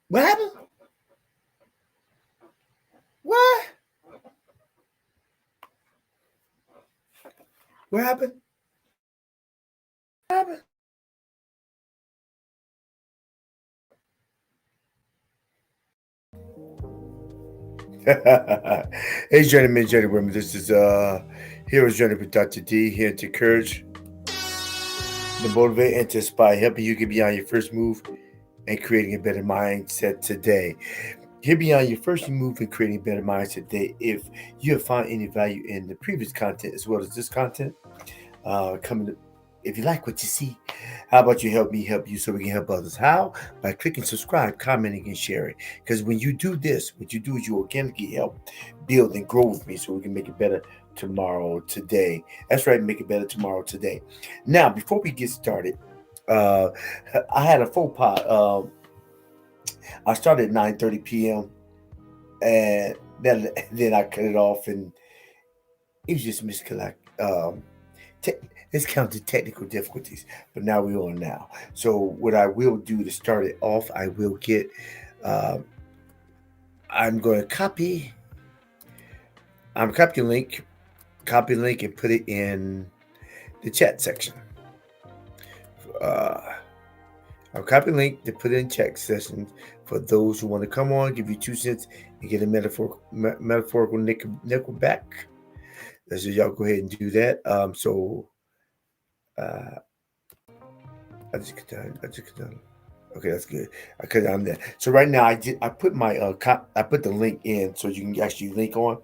What happened? What? What happened? What happened? Hey, gentlemen, gentlemen, this is Hero's Journey with Dr. D here to encourage, to motivate, and to inspire, helping you get beyond your first move and creating a better mindset today. Get beyond your first move and creating a better mindset today. If you have found any value in the previous content as well as this content, coming to, if you like what you see, how about you help me help you so we can help others? How? By clicking subscribe, commenting, and sharing. Because when you do this, what you do is you organically help build and grow with me so we can make it better tomorrow, today. That's right, make it better tomorrow, today. Now, before we get started, uh, I had a faux pas. I started at 9:30 p.m. and then I cut it off, and it was just misconnect. Te- let's count the technical difficulties, but now we're on now. So what I will do to start it off, I will get. Uh, I'm going to copy. I'm copy link, and put it in the chat section. Uh, I'll copy link to put it in chat sessions for those who want to come on, give you 2 cents, and get a metaphorical nickel back. So y'all go ahead and do that. Uh, I just got done. I just got done. Okay, that's good. I cut down there. So right now, I put my I put the link in so you can actually link on.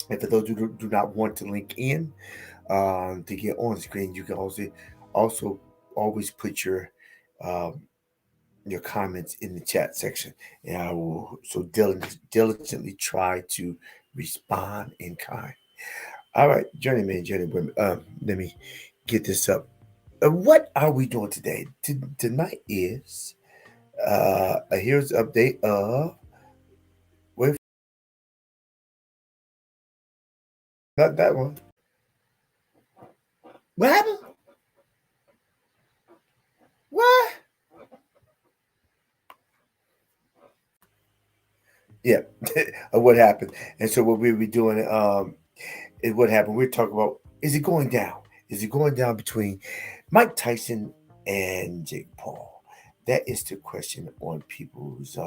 And for those who do not want to link in to get on the screen, you can also always put um, your comments in the chat section, and I will diligently try to respond in kind. All right, journeyman, journeywomen. Let me get this up. What are we doing today? Tonight is a here's update of wait, not that one. What happened? What? Yeah, what happened? And so what we were doing is what happened. We're talking about, is it going down? Is it going down between Mike Tyson and Jake Paul? That is the question on people's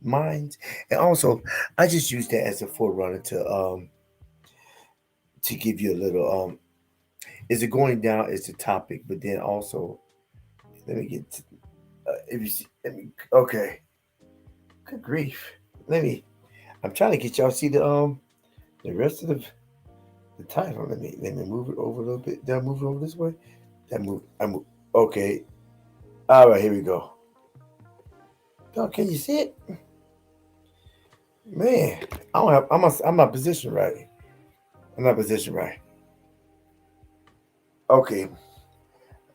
minds. And also, I just use that as a forerunner to give you a little is it going down is the topic, but then also let me get to, if you see, okay, good grief. Let me. I'm trying to get y'all to see the rest of the title. Let me move it over a little bit. Did I move it over this way? That move. I move. Okay. All right. Here we go. Oh, can you see it? Man, I don't have. I'm not positioned right. I'm not positioned right. Okay.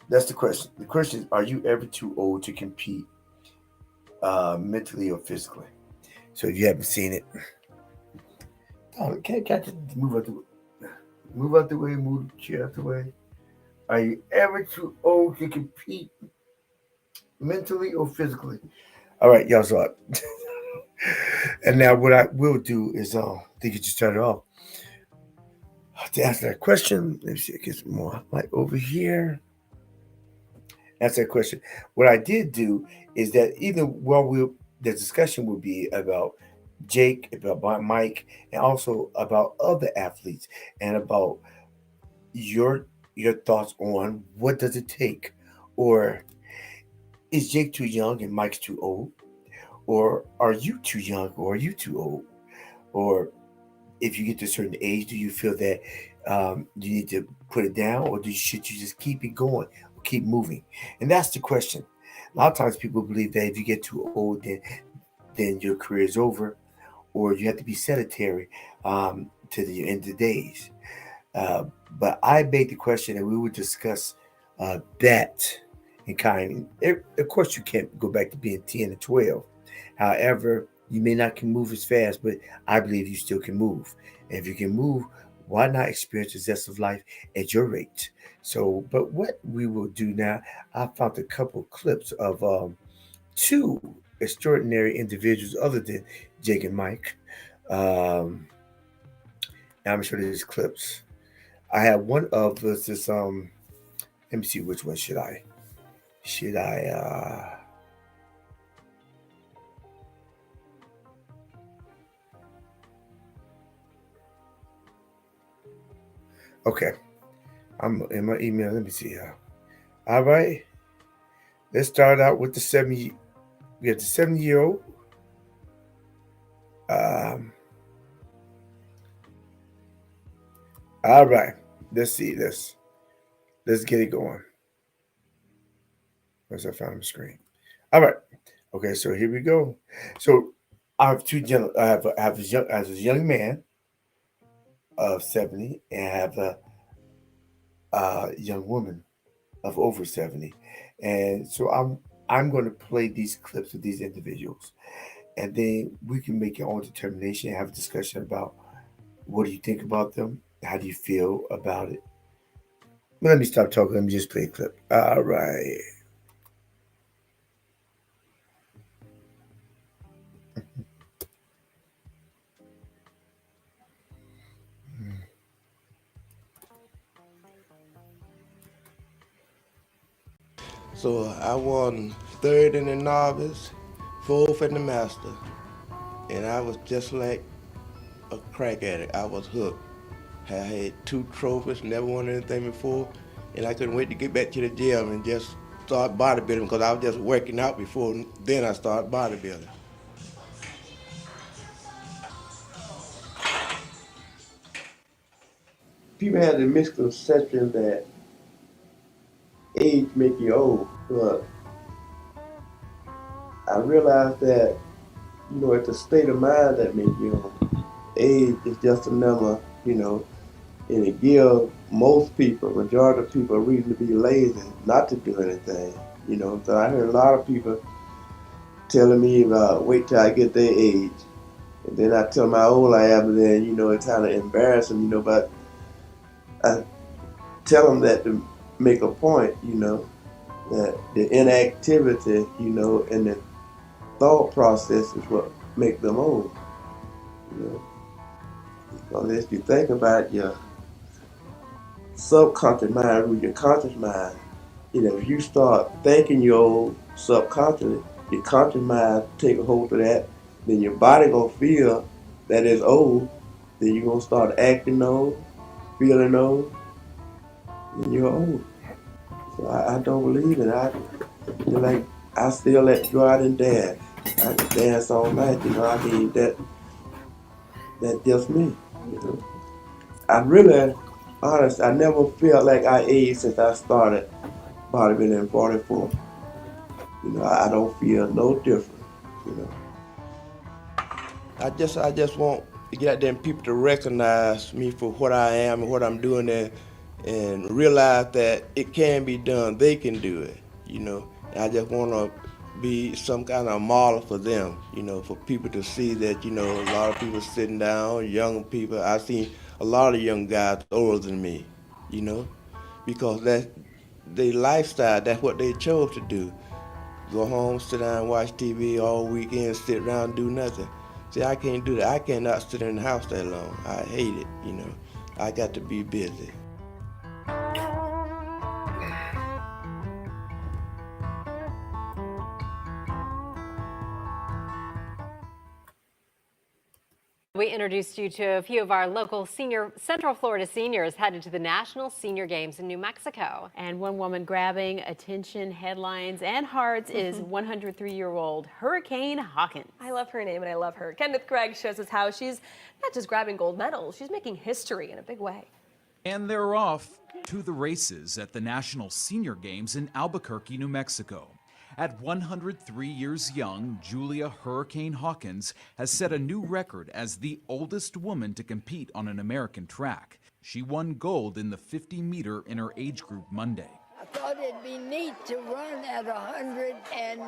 That's the question. The question is: are you ever too old to compete, mentally or physically? So if you haven't seen it, oh, can't just move out the way. Move out the way. Move the chair out the way. Are you ever too old to compete mentally or physically? All right, y'all saw it. And now what I will do is to get you started off. To answer that question, let me see, it gets more light over here. Answer that question. What I did do is that either the discussion will be about Jake, about Mike, and also about other athletes, and about your your thoughts on what does it take, or is Jake too young and Mike's too old, or are you too young or are you too old, or if you get to a certain age, do you feel that you need to put it down, or should you just keep it going, or keep moving? And that's the question. A lot of times people believe that if you get too old, then your career is over, or you have to be sedentary to the end of the days. Uh, but I made the question, and we would discuss that in kind. Of course, you can't go back to being 10 and 12. However, you may not can move as fast, but I believe you still can move. And if you can move, why not experience the zest of life at your rate? So, but what we will do now, I found a couple clips of two extraordinary individuals other than Jake and Mike. Um, and I'm sure there's clips. I have one of this. Let me see which one should I. Should I? Okay, I'm in my email. Let me see. All right, let's start out with the 70. We have the 70-year-old. Um, all right, let's see. Let's get it going. Once I found the screen. All right. Okay, so here we go. So I have two gen. I have a young man of 70, and I have a young woman of over 70, and so I'm going to play these clips of these individuals, and then we can make our own determination and have a discussion about what do you think about them, how do you feel about it. Let me stop talking. Let me just play a clip. All right. So I won third in the novice, fourth in the master, and I was just like a crack addict. I was hooked. I had two trophies, never won anything before, and I couldn't wait to get back to the gym and just start bodybuilding because I was just working out before. Then I started bodybuilding. People had the misconception that age make you old, but I realized that it's a state of mind that makes you old. Age is just a number, and it gives most people, majority of people, a reason to be lazy, not to do anything. So I heard a lot of people telling me about wait till I get their age, and then I tell them how old I am, and then it kind of embarrassing, but I tell them that to make a point, that the inactivity, and the thought process is what make them old, you know. Because if you think about your subconscious mind with your conscious mind, if you start thinking you're old subconsciously, your conscious mind take a hold of that, then your body gonna feel that it's old, then you're gonna start acting old, feeling old, and you're old. So I don't believe it. I still let go out and dance. I can dance all night, I mean that just me. I'm really honest, I never felt like I aged since I started bodybuilding in 44. I don't feel no different, you know. I just want to get out there and people to recognize me for what I am and what I'm doing there and realize that it can be. They can do it. And I just want to be some kind of model for them, for people to see that, a lot of people sitting down, young people. I seen a lot of young guys older than me, you know, because that's their lifestyle, that's what they chose to do. Go home, sit down, watch TV all weekend, sit around, do nothing. See, I can't do that. I cannot sit in the house that long. I hate it. I got to be busy. We introduced you to a few of our local Central Florida seniors headed to the National Senior Games in New Mexico. And one woman grabbing attention, headlines, and hearts is 103-year-old Hurricane Hawkins. I love her name and I love her. Kenneth Craig shows us how she's not just grabbing gold medals, she's making history in a big way. And they're off to the races at the National Senior Games in Albuquerque, New Mexico. At 103 years young, Julia Hurricane Hawkins has set a new record as the oldest woman to compete on an American track. She won gold in the 50-meter in her age group Monday. I thought it'd be neat to run at 100 and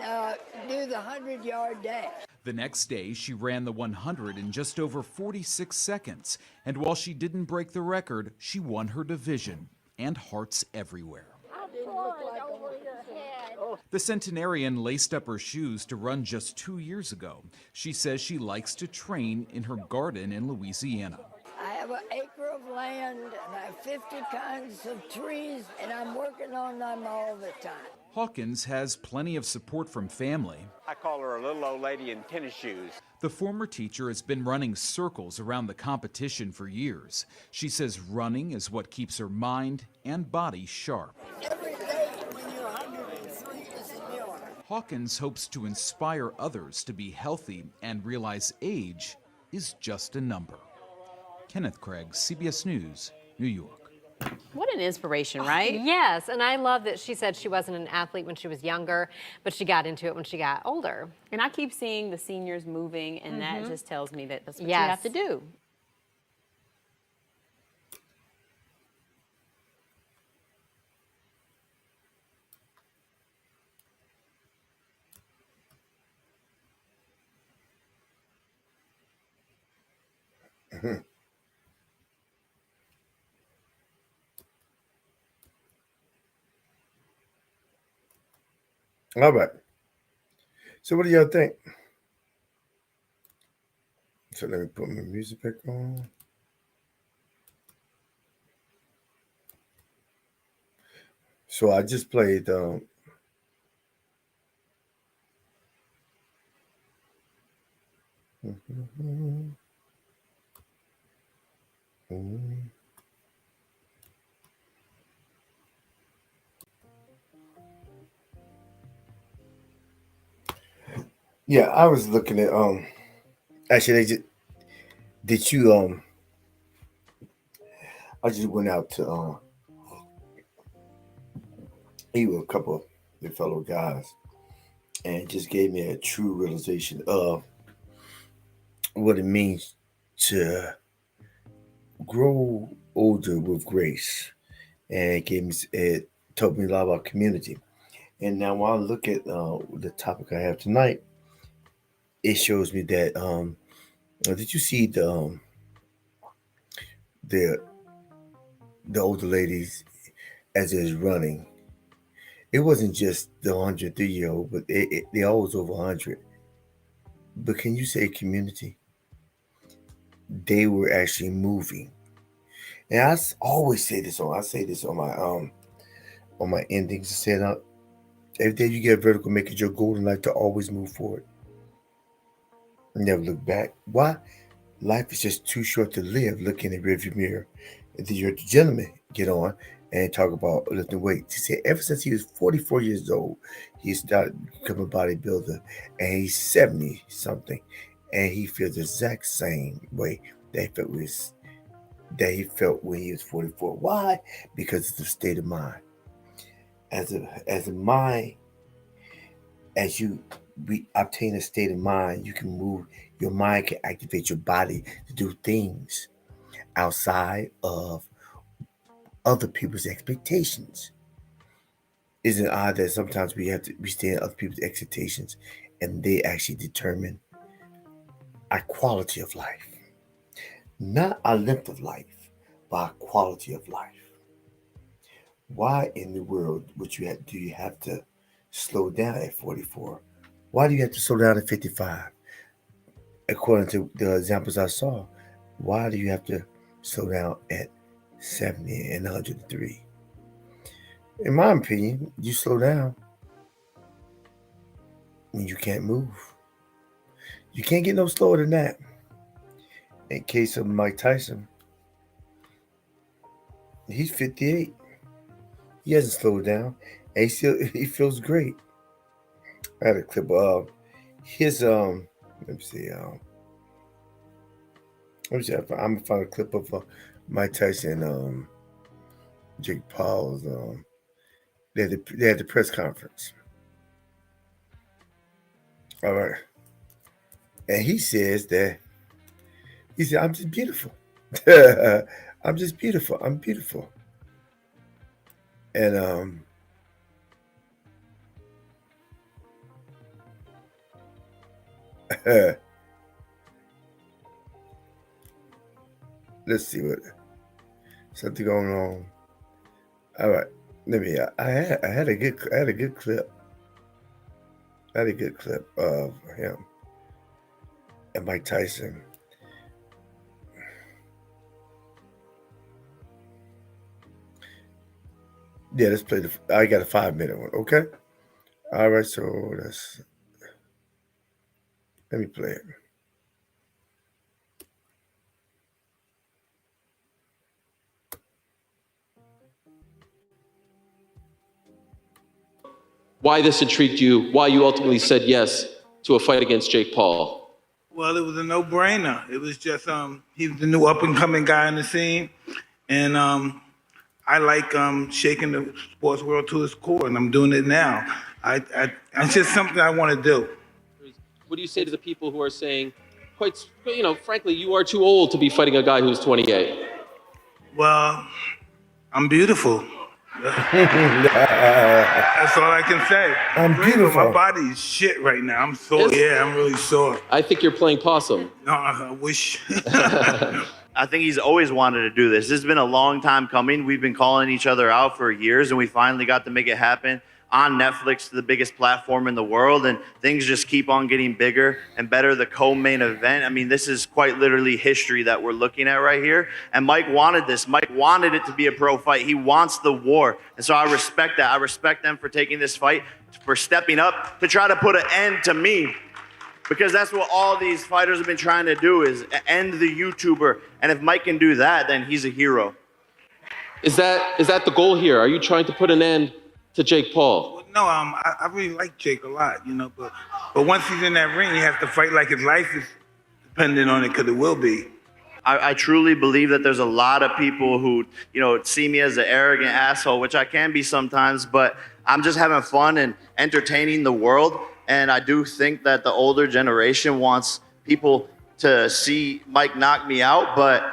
do the 100-yard dash. The next day, she ran the 100 in just over 46 seconds. And while she didn't break the record, she won her division and hearts everywhere. I'm didn't look like a head. The centenarian laced up her shoes to run just 2 years ago. She says she likes to train in her garden in Louisiana. I have an acre of land and I have 50 kinds of trees, and I'm working on them all the time. Hawkins has plenty of support from family. I call her a little old lady in tennis shoes. The former teacher has been running circles around the competition for years. She says running is what keeps her mind and body sharp. Every day when you're 103 is a new one. Hawkins hopes to inspire others to be healthy and realize age is just a number. Kenneth Craig, CBS News, New York. What an inspiration, right? Yes, and I love that she said she wasn't an athlete when she was younger, but she got into it when she got older. And I keep seeing the seniors moving, and that just tells me that that's what you Yes. have to do. All right. So what do y'all think? So let me put my music back on. So I just played yeah, I was looking at actually did you I just went out to eat with a couple of the fellow guys, and it just gave me a true realization of what it means to grow older with grace. And it told me a lot about community. And now when I look at the topic I have tonight, it shows me that did you see the the older ladies as it was running? It wasn't just the 103-year-old, but they always over 100. But can you say community? They were actually moving. And always say this I say this on my endings. I said, every day you get vertical, make it your goal in life to always move forward. Never look back. Why? Life is just too short to live looking in the rearview mirror. And then your gentleman get on and talk about lifting weights. He said ever since he was 44 years old, he started becoming a bodybuilder, and he's 70 something, and he feels the exact same way that he felt when he was 44. Why? Because it's a state of mind. As a mind, as you obtain a state of mind, you can move. Your mind can activate your body to do things outside of other people's expectations. Isn't it odd that sometimes we stay in other people's expectations, and they actually determine our quality of life, not our length of life, but our quality of life. Why in the world do you have to slow down at 44? Why do you have to slow down at 55? According to the examples I saw, why do you have to slow down at 70 and 103? In my opinion, you slow down when you can't move. You can't get no slower than that. In case of Mike Tyson, he's 58. He hasn't slowed down, and he feels great. I had a clip of his let me see I'm gonna find a clip of Mike Tyson, Jake Paul's they had the press conference. All right, and he said, I'm just beautiful. I'm just beautiful. I'm beautiful. And let's see what something going on. All right. Let me. I had a good clip. I had a good clip of him and Mike Tyson. Yeah, let's play the. I got a 5-minute one. Okay. All right. So let me play it. Why this intrigued you, why you ultimately said yes to a fight against Jake Paul. Well, it was a no-brainer. It was just he was the new up-and-coming guy in the scene, and I like shaking the sports world to its core, and I'm doing it now. It's just something I want to do. What do you say to the people who are saying, frankly, you are too old to be fighting a guy who's 28? Well, I'm beautiful. That's all I can say. I'm beautiful. My body is shit right now. I'm sore. Yeah, I'm really sore. I think you're playing possum. No, I wish. I think he's always wanted to do this. This has been a long time coming. We've been calling each other out for years, and we finally got to make it happen on Netflix, the biggest platform in the world, and things just keep on getting bigger and better. The co-main event, I mean, this is quite literally history that we're looking at right here. And Mike wanted this. Mike wanted it to be a pro fight. He wants the war. And so I respect that. I respect them for taking this fight, for stepping up to try to put an end to me. Because that's what all these fighters have been trying to do, is end the YouTuber. And if Mike can do that, then he's a hero. Is that the goal here? Are you trying to put an end to Jake Paul? Well, no, I really like Jake a lot, but once he's in that ring, he has to fight like his life is dependent on it, because it will be. I truly believe that there's a lot of people who, see me as an arrogant asshole, which I can be sometimes, but I'm just having fun and entertaining the world. And I do think that the older generation wants people to see Mike knock me out, but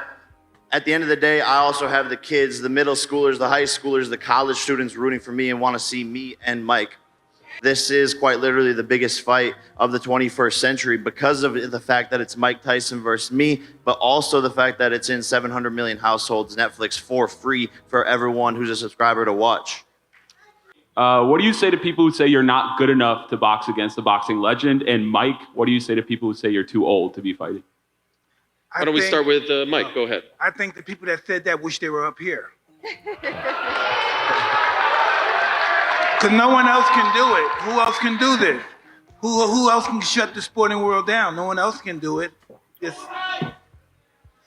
at the end of the day, I also have the kids, the middle schoolers, the high schoolers, the college students rooting for me and want to see me and Mike. This is quite literally the biggest fight of the 21st century because of the fact that it's Mike Tyson versus me, but also the fact that it's in 700 million households, Netflix, for free for everyone who's a subscriber to watch. What do you say to people who say you're not good enough to box against a boxing legend? And Mike, what do you say to people who say you're too old to be fighting? Why don't we start with Mike? Go ahead. I think the people that said that wish they were up here. Because no one else can do it. Who else can do this? Who else can shut the sporting world down? No one else can do it.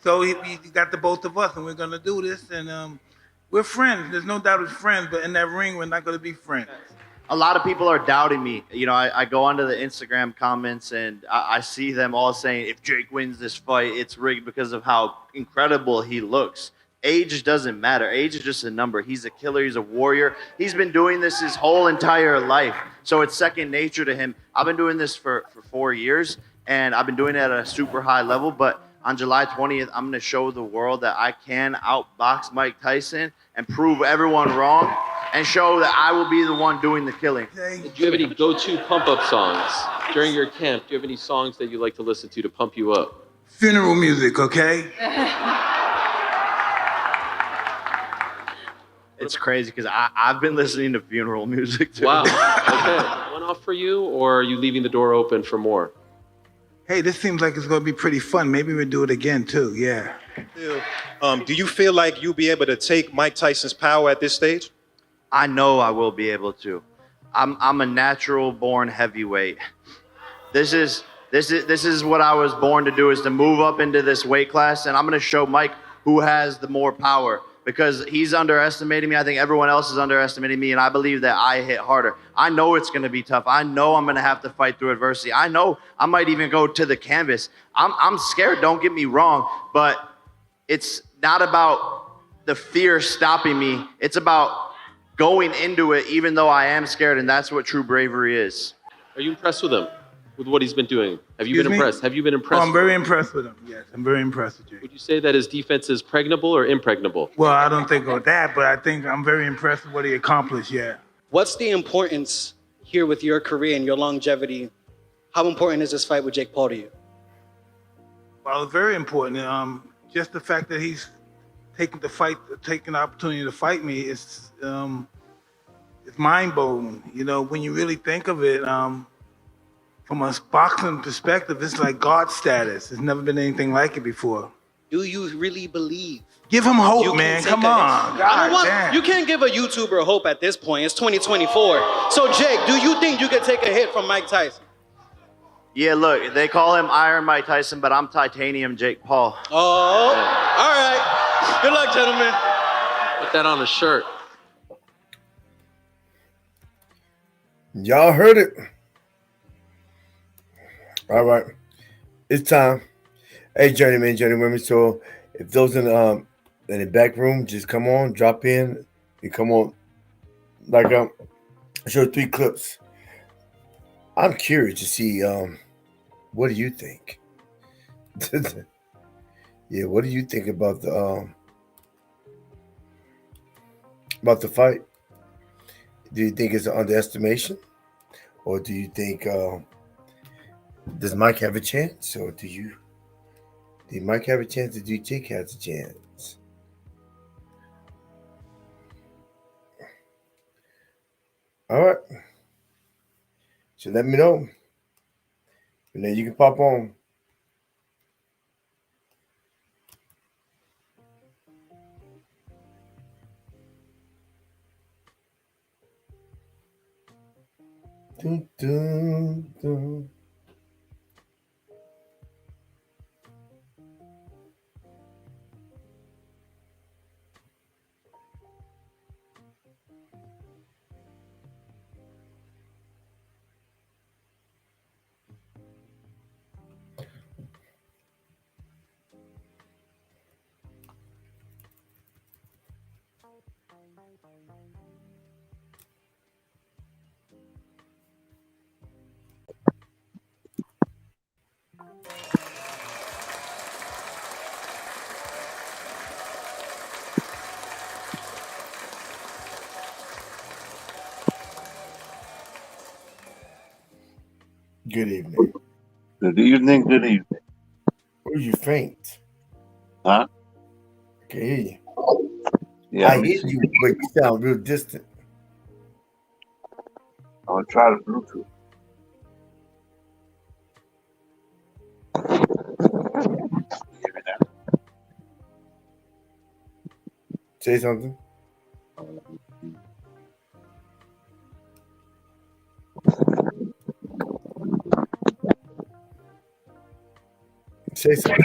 So you got the both of us, and we're going to do this. And we're friends. There's no doubt we're friends, but in that ring, we're not going to be friends. A lot of people are doubting me. I go onto the Instagram comments and I see them all saying, if Jake wins this fight, it's rigged because of how incredible he looks. Age doesn't matter. Age is just a number. He's a killer. He's a warrior. He's been doing this his whole entire life. So it's second nature to him. I've been doing this for 4 years, and I've been doing it at a super high level. But on July 20th, I'm going to show the world that I can outbox Mike Tyson and prove everyone wrong, and show that I will be the one doing the killing. Do you have any go-to pump-up songs during your camp? Do you have any songs that you like to listen to pump you up? Funeral music, okay? It's crazy because I've been listening to funeral music too. Wow. Okay. One off for you, or are you leaving the door open for more? Hey, this seems like it's going to be pretty fun. Maybe we'll do it again too. Yeah. Do you feel like you'll be able to take Mike Tyson's power at this stage? I know I will be able to. I'm a natural born heavyweight. This is what I was born to do, is to move up into this weight class, and I'm going to show Mike who has the more power, because he's underestimating me. I think everyone else is underestimating me, and I believe that I hit harder. I know it's going to be tough. I know I'm going to have to fight through adversity. I know I might even go to the canvas. I'm scared, don't get me wrong, but it's not about the fear stopping me. It's about going into it even though I am scared, and that's what true bravery is. Are you impressed with him, with what he's been doing? Have you been impressed? Have you been impressed? I'm very impressed with him, yes. I'm very impressed with Jake. Would you say that his defense is pregnable or impregnable? Well, I don't think of that, but I think I'm very impressed with what he accomplished, yeah. What's the importance here with your career and your longevity? How important is this fight with Jake Paul to you? Well, it's very important. Just the fact that he's taking the opportunity to fight me is it's mind-blowing. You know, when you really think of it, from a boxing perspective, it's like God status. There's never been anything like it before. Do you really believe? Give him hope, You can man. take Come a hit? on. I don't want. damn. You can't give a YouTuber hope at this point. It's 2024. So Jake, do you think you could take a hit from Mike Tyson? Yeah, look, they call him Iron Mike Tyson, but I'm Titanium Jake Paul. Oh, all right. Good luck, gentlemen. Put that on a shirt. Y'all heard it. All right. It's time. Hey, journeyman, journeywomen. So if those in the back room, just come on, drop in, and come on. Like I showed 3 clips. I'm curious to see what do you think? Yeah, what do you think about the fight? Do you think it's an underestimation? Or do you think does Mike have a chance? Or do Mike have a chance, or do Jake has a chance? All right. So let me know. And then you can pop on. Dun, dun, dun. Good evening. Good evening, good evening. Or you faint. Huh? I can hear you. Yeah, I hear you, but you sound real distant. I'll try the Bluetooth. Say something. Say something.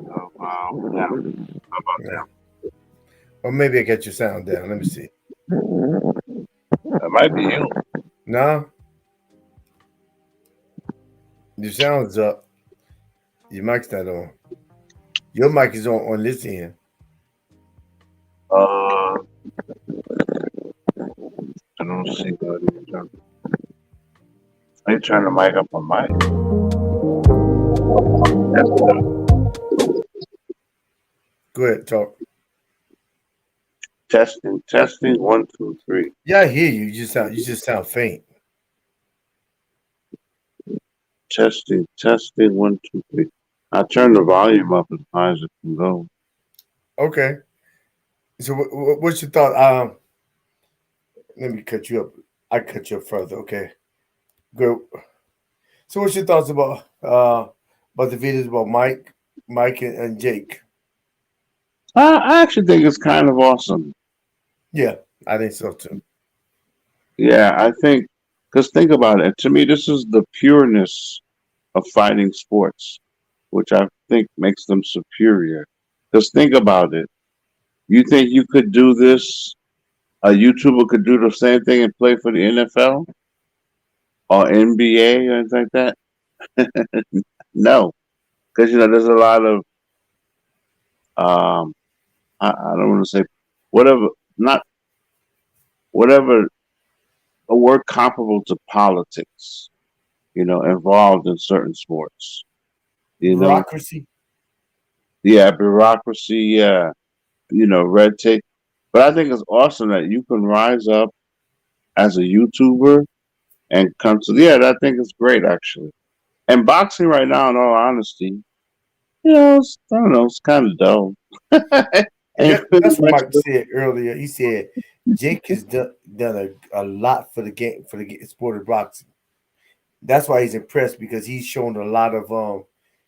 Oh, wow. How about Yeah. Or maybe I got your sound down. Let me see. that might be you. No. Your sound's up. Your mic's not on. Your mic is on this end. I don't see what you're talking. Are you trying to mic up on mic? That's good. Go ahead, talk. Testing, 1, 2, 3. Yeah, I hear you. You just sound faint. Testing, 1, 2, 3. I turn the volume up as high as it can go. Okay. So what's your thought? Let me cut you up. I cut you up further. Okay. Go. So what's your thoughts about the videos about Mike and Jake? I actually think it's kind of awesome. Yeah, I think so too. Yeah, I think, because think about it. To me, this is the pureness of fighting sports, which I think makes them superior. Because think about it. You think you could do this? A YouTuber could do the same thing and play for the NFL or NBA or anything like that? No, because there's a lot of I don't want to say whatever, not whatever a word comparable to politics, involved in certain sports. Bureaucracy. Yeah, bureaucracy, yeah, red tape. But I think it's awesome that you can rise up as a YouTuber and come to, yeah, I think it's great actually. And boxing right now, in all honesty, I don't know, it's kind of dull. Yeah, And pretty that's what much, Mike said earlier. He said Jake has done a lot for the game for the sport of boxing. That's why he's impressed because he's shown a lot of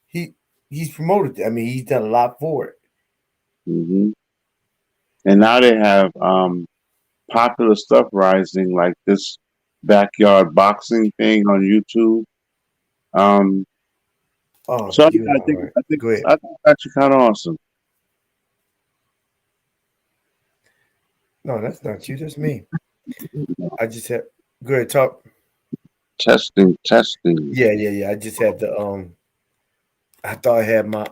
he he's promoted it. I mean, he's done a lot for it. Hmm. And now they have popular stuff rising, like this backyard boxing thing on YouTube. Um, Oh, so you I all think right. I think Go ahead. I think it's actually kind of awesome. No, that's not you. That's me. I just had go ahead talk. Testing, testing. Yeah. I just had the I thought I had my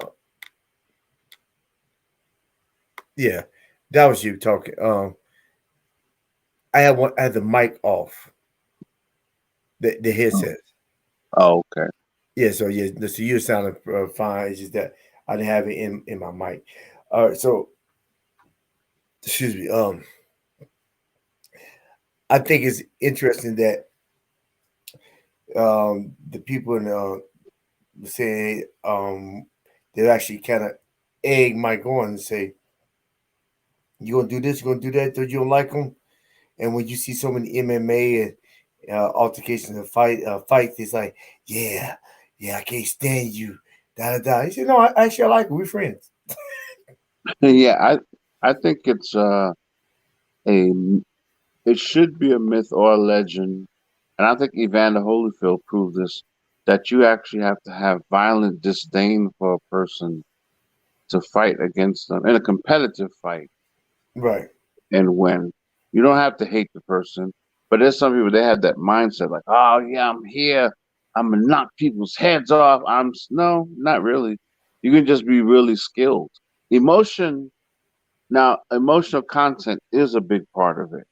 yeah. That was you talking. I had the mic off. The headset. Oh, okay. Yeah, so yeah, so you sounded fine. It's just that I didn't have it in my mic. All right, so excuse me. I think it's interesting that the people in say they actually kind of egg Mike on and say, "You gonna do this? You gonna do that? Do you don't like him?" And when you see so many MMA and altercations and fights, it's like, yeah, I can't stand you. Da da da. He said, "No, actually, I like him. We're friends." Yeah, I think a it should be a myth or a legend, and I think Evander Holyfield proved this, that you actually have to have violent disdain for a person to fight against them in a competitive fight Right. and win. You don't have to hate the person, but there's some people they have that mindset like, oh yeah, I'm here, I'm gonna knock people's heads off. No, not really. You can just be really skilled. Emotion Now, emotional content is a big part of it,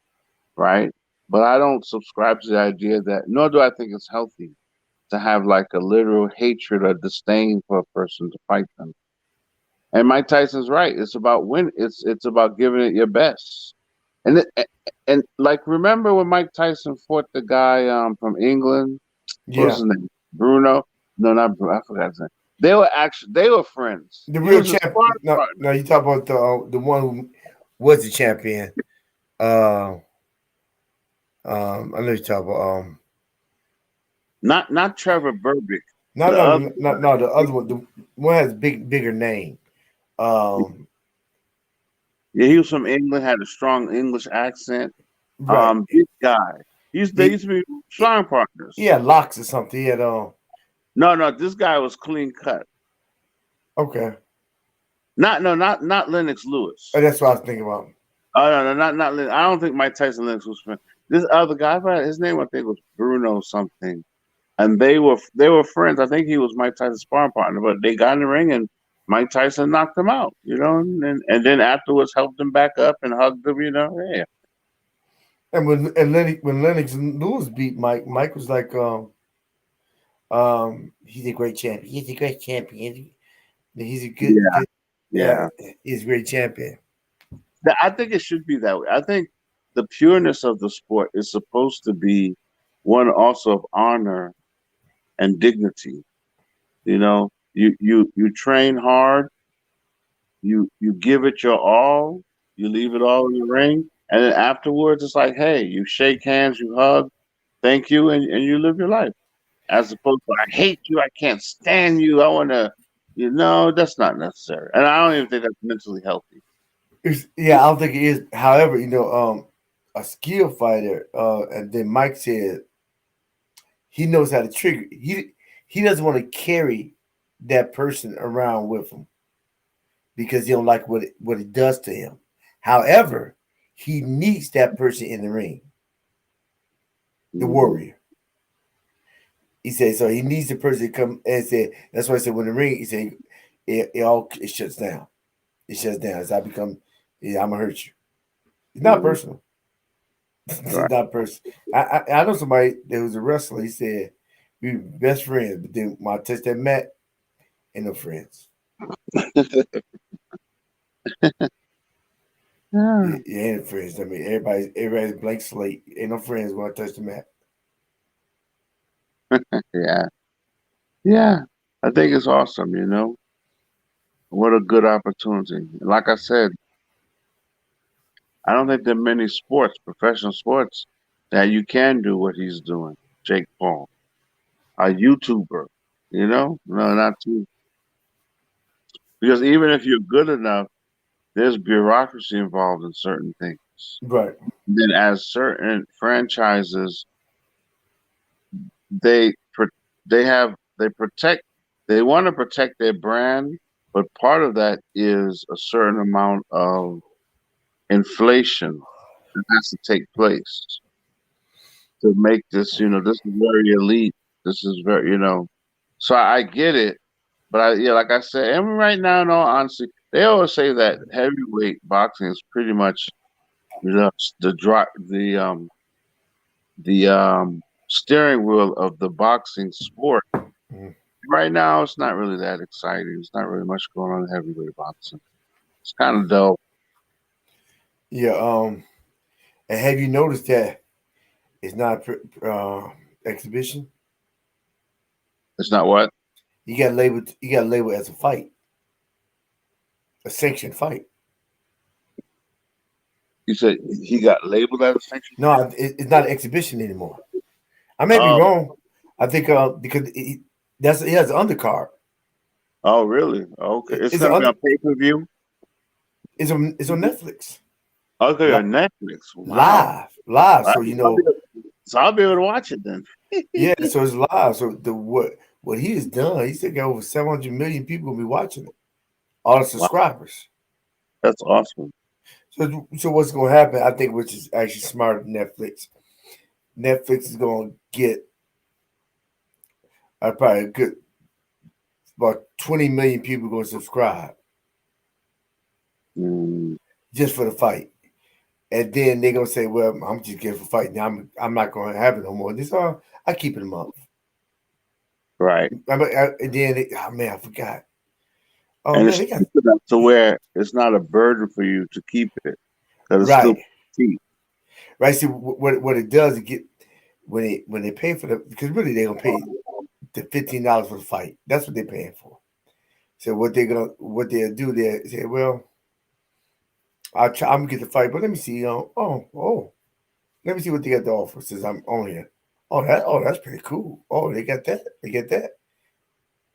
right? But I don't subscribe to the idea that, nor do I think it's healthy to have like a literal hatred or disdain for a person to fight them. And Mike Tyson's right. It's about win. It's about giving it your best. And and like remember when Mike Tyson fought the guy from England? What was Yeah. his name? Bruno? No, not Bruno. I forgot his name. They were friends. The He real was his champ. sparring No, partner. no, you talk about the one who was the champion. Uh, I know you talk about Not Trevor Burbick. no, The no, other no, no, no, the other one, the one has bigger name. Um, Yeah, he was from England, had a strong English accent. right. Big guy. They He, used to be sparring he partners. had locks or something. He had No, this guy was clean cut. okay. Not Lennox Lewis. Oh, that's what I was thinking about. Oh no, not Lennox. I don't think Mike Tyson Lennox was friend. This other guy, his name I think was Bruno something, and they were friends. I think he was Mike Tyson's sparring partner, but they got in the ring and Mike Tyson knocked him out. And then afterwards helped him back up and hugged him. Yeah. And when Lennox Lewis beat Mike, Mike was like, he's a great champion. He's a great champion. He's a Yeah, good, yeah, yeah. he's a great champion. I think it should be that way. I think the pureness of the sport is supposed to be one also of honor and dignity. You train hard, you give it your all, you leave it all in the ring, and then afterwards it's like, hey, you shake hands, you hug, thank you, and you live your life. As opposed to I hate you, I can't stand you, I wanna that's not necessary. And I don't even think that's mentally healthy. Yeah, I don't think it is. However, a skill fighter, and then Mike said he knows how to trigger. He doesn't want to carry that person around with him because he don't like what it does to him. However, he needs that person in the ring, the warrior. He said so. He needs the person to come and say. That's why I said when the ring. He said it shuts down. It shuts down. As I become, yeah, I'm gonna hurt you. It's not personal. It's Right. not personal. I know somebody that was a wrestler. He said we were best friends, but then when I touched that mat, ain't no friends. Yeah, ain't no friends. I mean, everybody's blank slate. Ain't no friends when I touch the mat. Yeah. Yeah. I think it's awesome. What a good opportunity. Like I said, I don't think there are many sports, professional sports, that you can do what he's doing. Jake Paul, a YouTuber, no, not too. Because even if you're good enough, there's bureaucracy involved in certain things. Right. Then, as certain franchises, they pr- they protect, they want to protect their brand, but part of that is a certain amount of inflation that has to take place to make this, this is very elite. This is very, so I get it, but yeah, like I said, and right now, in all honesty, they always say that heavyweight boxing is pretty much the steering wheel of the boxing sport. Mhm. Right now, it's not really that exciting. There's not really much going on in heavyweight boxing. It's kind of dull. Yeah. And have you noticed that it's not exhibition? It's not what You got labeled. You got labeled as a fight, a sanctioned fight. you said. He got labeled as a sanctioned No, fight. it's not an exhibition anymore. I may be Oh, wrong. I think because he has an undercard. oh, really? Okay, it's It's an gonna be under. on pay-per-view. It's on Netflix. Okay, Li- on Netflix. Wow. live. All So right, I'll be able to watch it then. yeah. So it's live. So what he has done, he said got over 700 million people will be watching it. All the Wow, subscribers. that's awesome. So what's going to happen? I think, which is actually smarter than Netflix. Netflix is going to get probably a good about 20 million people going to subscribe Mm, just for the fight, and then they're going to say, "Well, I'm just getting for fight now. I'm not going to have it no more." This all I keep it a month. right, And then oh man, I forgot. Oh and man, it's they got to where it's not a burden for you to keep it because it's still right, cheap. right. See what it does is get when they pay for the because really they're gonna pay the $15 for the fight. That's what they're paying for. So what they'll do they say, well, I'm gonna get the fight, but let me see. Let me see what they got to offer since I'm on here. That's pretty cool. Oh, they got that. They get that.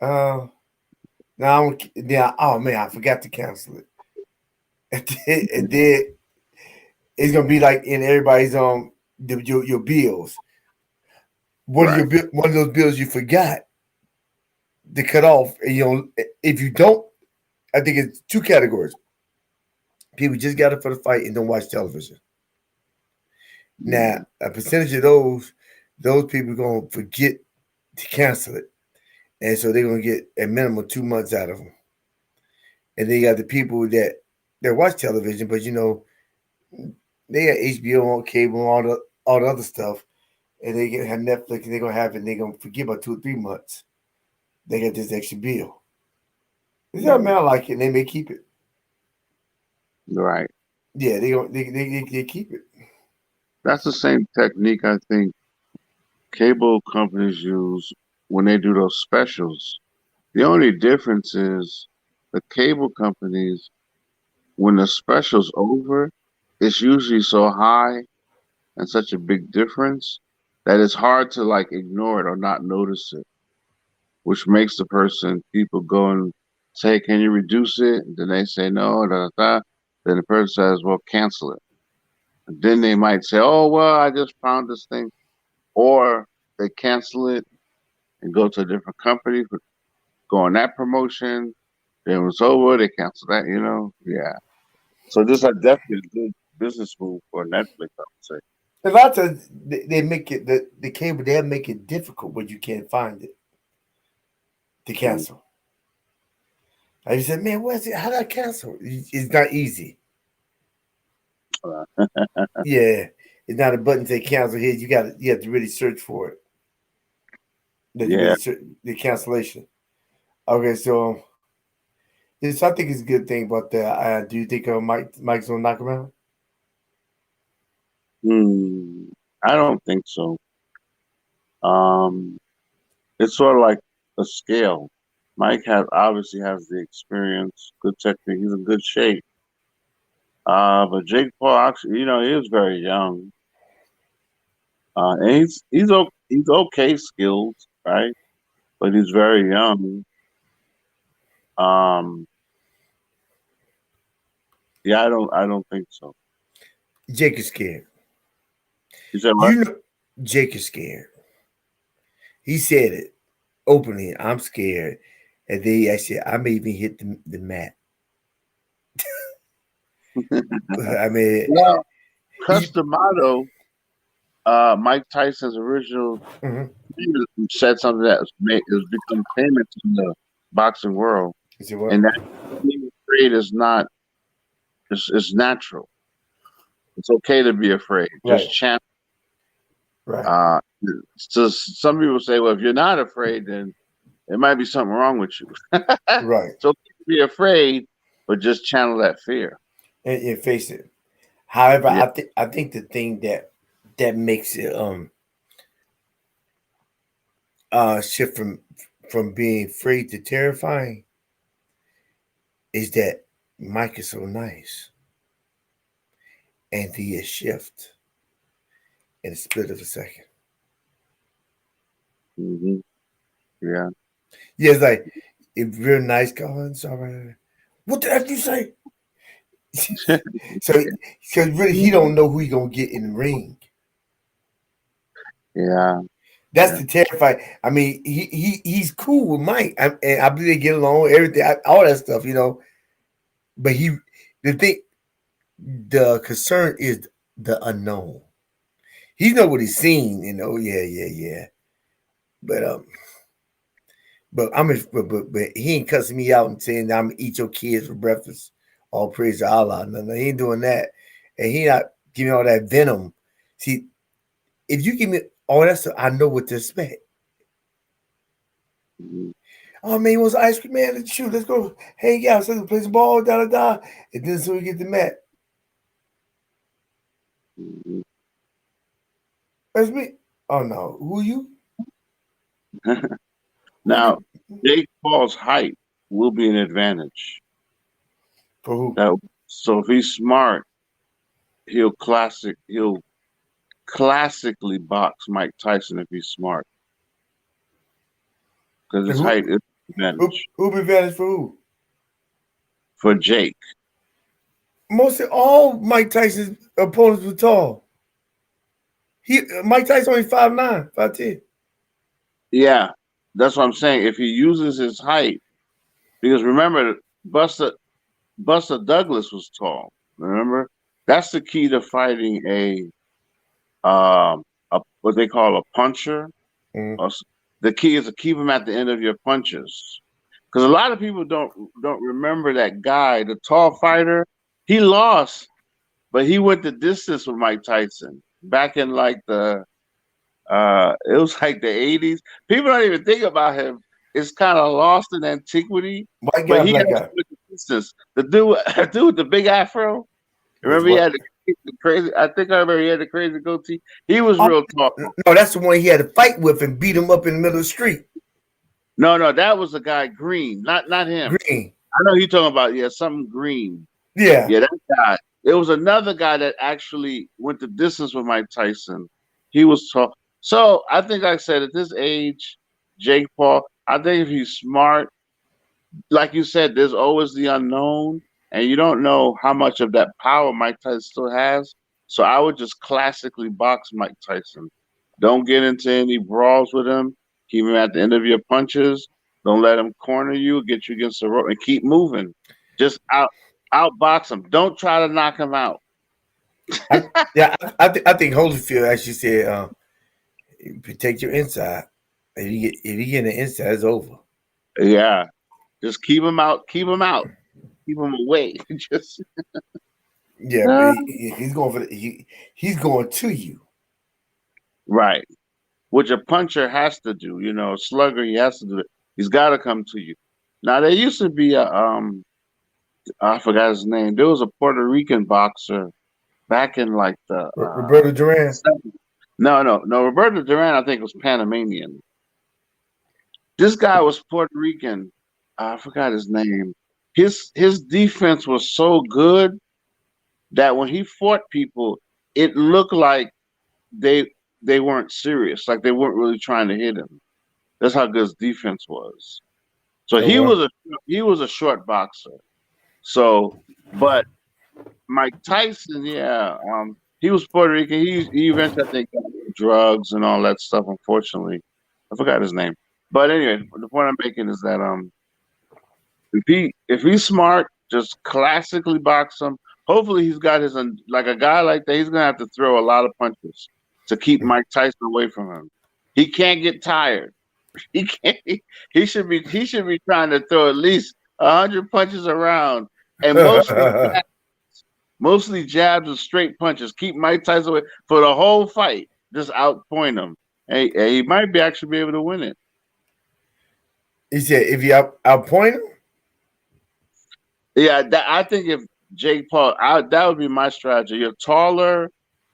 Uh, now oh man, I forgot to cancel it. And then it's gonna be like in everybody's your bills. Right. One of those bills you forgot to cut off. And, if you don't, I think it's two categories. People just got it for the fight and don't watch television. Now, Mm, a percentage of those people gonna forget to cancel it, and so they're gonna get a minimum 2 months out of them. And then you got the people that watch television, but they got HBO on cable, and all the other stuff, and they have Netflix, and they're gonna have it. And they're gonna forget about 2 or 3 months. They got this extra bill. This doesn't mm, matter like it. And they may keep it. right. Yeah, they keep it. That's the same technique I think cable companies use when they do those specials. The only difference is the cable companies, when the special's over, it's usually so high and such a big difference that it's hard to like ignore it or not notice it, which makes people go and say, "Can you reduce it?" And then they say no, da, da, da. Then the person says, "Well, cancel it." And then they might say, "Oh, well, I just found this thing," or they cancel it and go to a different company for go on that promotion. Then when it's over, they cancel that. Yeah. So this is definitely a good business move for Netflix, I would say. A lot of times they make it the cable they make it difficult when you can't find it to Mm. cancel. I said, man, what's it? How do I cancel? It's not easy. Yeah, it's not a button say cancel here. You have to really search for it. That you Yeah. really the cancellation. Okay, so yes, I think it's a good thing about that. Do you think Mike's gonna knock him out? Hmm. I don't think so. Um, it's sort of like a scale. Mike obviously has the experience, good technique. He's in good shape. But Jake Paul, actually, he was very young. And he's okay skilled, right? But he's very young. Um, yeah, I don't think so. Jake is scared. You said what? You know, Jake is scared. He said it openly. I'm scared. And then I said, I may even hit the mat. I mean, Well, Customato, Mike Tyson's original mhm. said something that has become famous in the boxing world, He said what? and that being afraid is not it's natural. It's okay to be afraid. Right. Just chant. Right. So some people say, well, if you're not afraid, then it might be something wrong with you. Right. So be afraid, but just channel that fear. And face it. However, Yeah. I think the thing that makes it shift from being afraid to terrifying is that Mike is so nice, and he is shift in a split of a second. Mm-hmm. Yeah. Yeah, it's like if real nice going, all right. What the heck you say? so really he don't know who he gonna get in the ring. Yeah. That's the terrifying. I mean, he's cool with Mike, and I believe they get along, everything, all that stuff, But the concern is the unknown. He know what he's seen, yeah. But but he ain't cussing me out and saying I'm gonna eat your kids for breakfast. All praise to Allah. No, he ain't doing that, and he not giving all that venom. See, if you give me all that stuff, I know what to expect. Mm-hmm. Oh man, he wants ice cream, man. Let's shoot. Let's go hang out. So let's play some ball, and then so we get the mat. Mm-hmm. That's me. Oh no, who you? Now, Jake Paul's height will be an advantage. For who? So if he's smart, he'll classically box Mike Tyson if he's smart, because his height is an advantage Who be advantage for who? for Jake. Mostly all Mike Tyson's opponents were tall. Mike Tyson only 5'9", 5'10". Yeah, that's what I'm saying. If he uses his height, because remember, Buster Douglas was tall. Remember, that's the key to fighting a what they call a puncher. Mm. The key is to keep him at the end of your punches. Because a lot of people don't remember that guy, the tall fighter. He lost, but he went the distance with Mike Tyson back in like it was like the 80s. People don't even think about him. It's kind of lost in antiquity. White But guy, he black actually guy. went the distance. The dude with the big afro. Remember he had the crazy. I think I remember he had the crazy goatee. He was real tall. No, that's the one he had to fight with and beat him up in the middle of the street. No, that was the guy Green, not him. Green. I know you're talking about something Green. Yeah, that guy. It was another guy that actually went the distance with Mike Tyson. He was tall. So I think, like I said, at this age, Jake Paul, I think if he's smart, like you said, there's always the unknown, and you don't know how much of that power Mike Tyson still has. So I would just classically box Mike Tyson. Don't get into any brawls with him. Keep him at the end of your punches. Don't let him corner you, get you against the rope, and keep moving. Just outbox him. Don't try to knock him out. I think Holyfield actually said, protect your inside. If you get the inside, it's over. Yeah, just keep him out. Keep him out. Keep him away. Just yeah, but he's going for he's going to you. Right, which a puncher has to do. A slugger, he has to do it. He's got to come to you. Now there used to be I forgot his name. There was a Puerto Rican boxer back in like the Roberto Duran. No. Roberto Duran, I think, was Panamanian. This guy was Puerto Rican. I forgot his name. His defense was so good, that when he fought people, it looked like they they weren't serious, like they weren't really trying to hit him. That's how good his defense was. So Oh well. he was a short boxer. So, but Mike Tyson, yeah, he was Puerto Rican. He eventually I think got into drugs and all that stuff. Unfortunately, I forgot his name. But anyway, the point I'm making is that if he's smart, just classically box him. Hopefully, he's got his like a guy like that. He's gonna have to throw a lot of punches to keep Mike Tyson away from him. He can't get tired. He can't. He should be trying to throw at least 100 punches around, and mostly jabs and straight punches. Keep Mike Tyson away for the whole fight. Just outpoint him, and he might be actually be able to win it. He said if you outpoint him. Yeah, I think if Jake Paul, that would be my strategy. You're taller.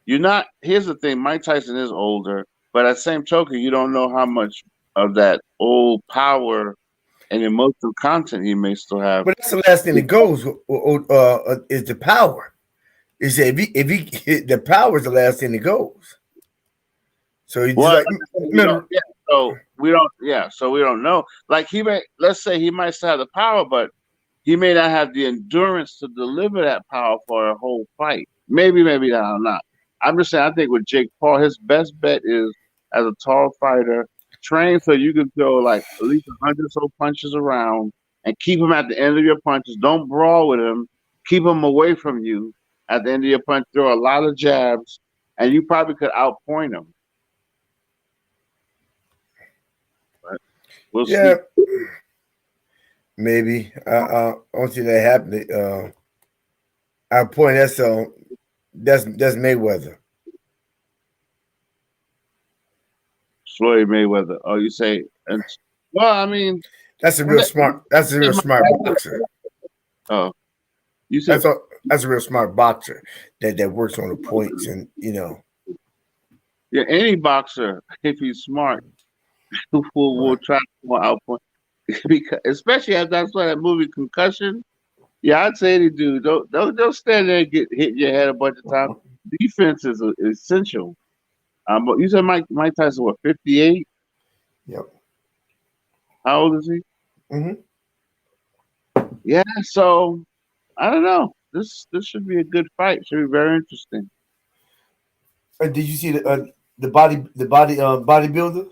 You're not. Here's the thing: Mike Tyson is older, but at the same token, you don't know how much of that old power and emotional content he may still have. But that's the last thing that goes. Is the power? He said if he the power is the last thing that goes. So he's like, so we don't know. Like let's say he might still have the power, but he may not have the endurance to deliver that power for a whole fight. Maybe not. I'm just saying. I think with Jake Paul, his best bet is as a tall fighter, train so you can throw like at least 100 or so punches around and keep him at the end of your punches. Don't brawl with him. Keep him away from you at the end of your punch. Throw a lot of jabs, and you probably could outpoint him. But we'll see. Maybe I don't see that happening. Outpoint that's Mayweather. Floyd Mayweather. Oh, you say? Well, I mean, that's a real smart. That's a real smart boxer. Oh, you said that's a real smart boxer that works on the points and Yeah, any boxer, if he's smart, will try to outpoint. Because especially as that's why that movie Concussion. Yeah, I'd say any dude don't stand there and get hit in your head a bunch of times. Defense is essential. But you said Mike Tyson, what, 58? Yep. How old is he? Mm-hmm. Yeah, so I don't know. This should be a good fight. Should be very interesting. Did you see the bodybuilder?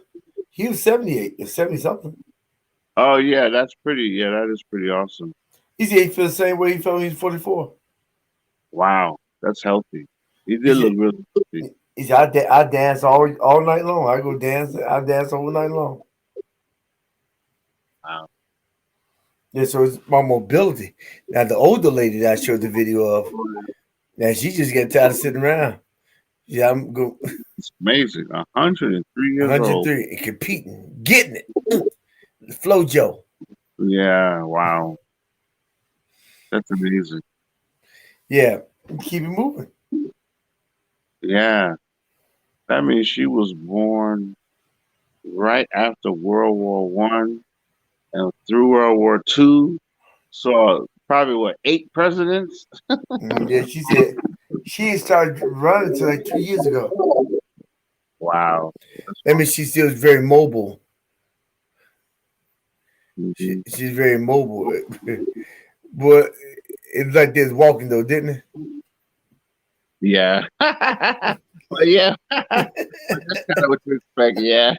He was 78, 70 something. Oh yeah, that is pretty awesome. He said he feels the same way he felt when he was 44. Wow, that's healthy. He did look really healthy. He said, I dance all night long. I go dance. I dance all night long. Wow. Yeah, so it's my mobility. Now the older lady that I showed the video of, now she just get tired of sitting around. Yeah, I'm good. It's amazing. 103 years 103 old. and competing, getting it. Flo Joe. Yeah, wow. That's amazing. Yeah, keep it moving. Yeah. That means she was born right after World War One and through World War II. So probably 8 presidents? Yeah, she said she started running until like 2 years ago. Wow. That means she still is very mobile. Mm-hmm. She's very mobile. But it's like this walking though, didn't it? Yeah. Well, yeah. That's kind of what you expect, yeah.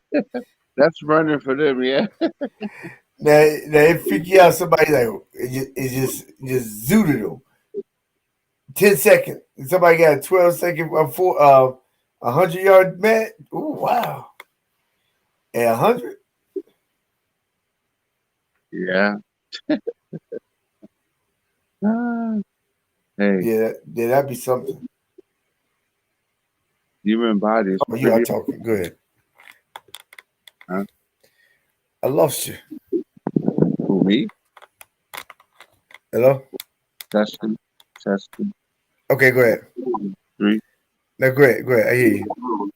That's running for them, yeah. Now it freak you out. Somebody like it just zooted them. 10 seconds. Somebody got a 12-second 100-yard match. Oh wow. And 100. Yeah. Hey. Yeah, that'd be something. Human body is you are talking. Go ahead. Huh? I lost you. Who, me? Hello? Testing. Okay, go ahead. 3. No, go ahead. I hear you.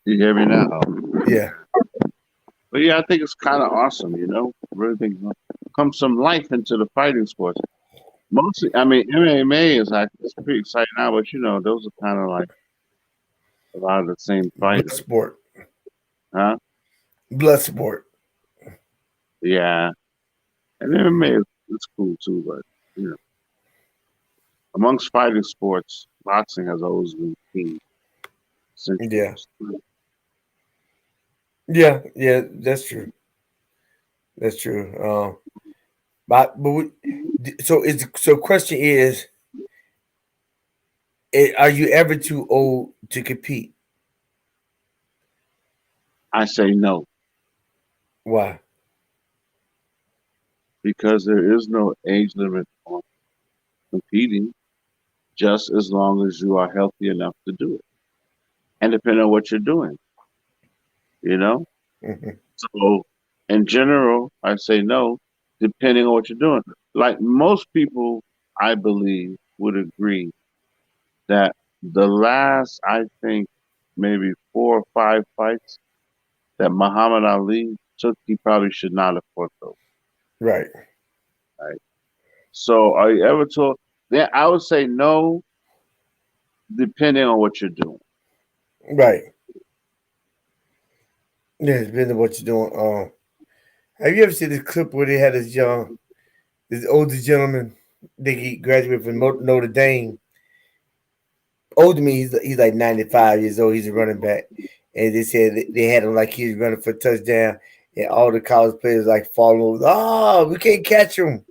You hear me now? Yeah. But yeah, I think it's kind of awesome, I really think come some life into the fighting sports. Mostly, I mean, MMA is like it's pretty exciting now, but those are kind of like a lot of the same Blood fighters, sport. huh? Blood sport. Yeah, and MMA is cool too, but amongst fighting sports, boxing has always been king since it Yeah. was. Yeah. Yeah. That's true. That's true. But so question is, are you ever too old to compete? I say no Why? because there is no age limit on competing, just as long as you are healthy enough to do it, and depending on what you're doing, you know. Mhm. So, in general, I say no, depending on what you're doing. Like most people, I believe, would agree that the last, I think, maybe 4 or 5 fights that Muhammad Ali took, he probably should not have fought those. Right. Right. So, are you ever told? Then I would say no, depending on what you're doing. Right. Yeah, it's been what you're doing. Have you ever seen this clip where they had this older gentleman? I think he graduated from Notre Dame. Older than me, he's like 95 years old. He's a running back, and they said they had him like he was running for a touchdown, and all the college players like falling over. Oh, we can't catch him,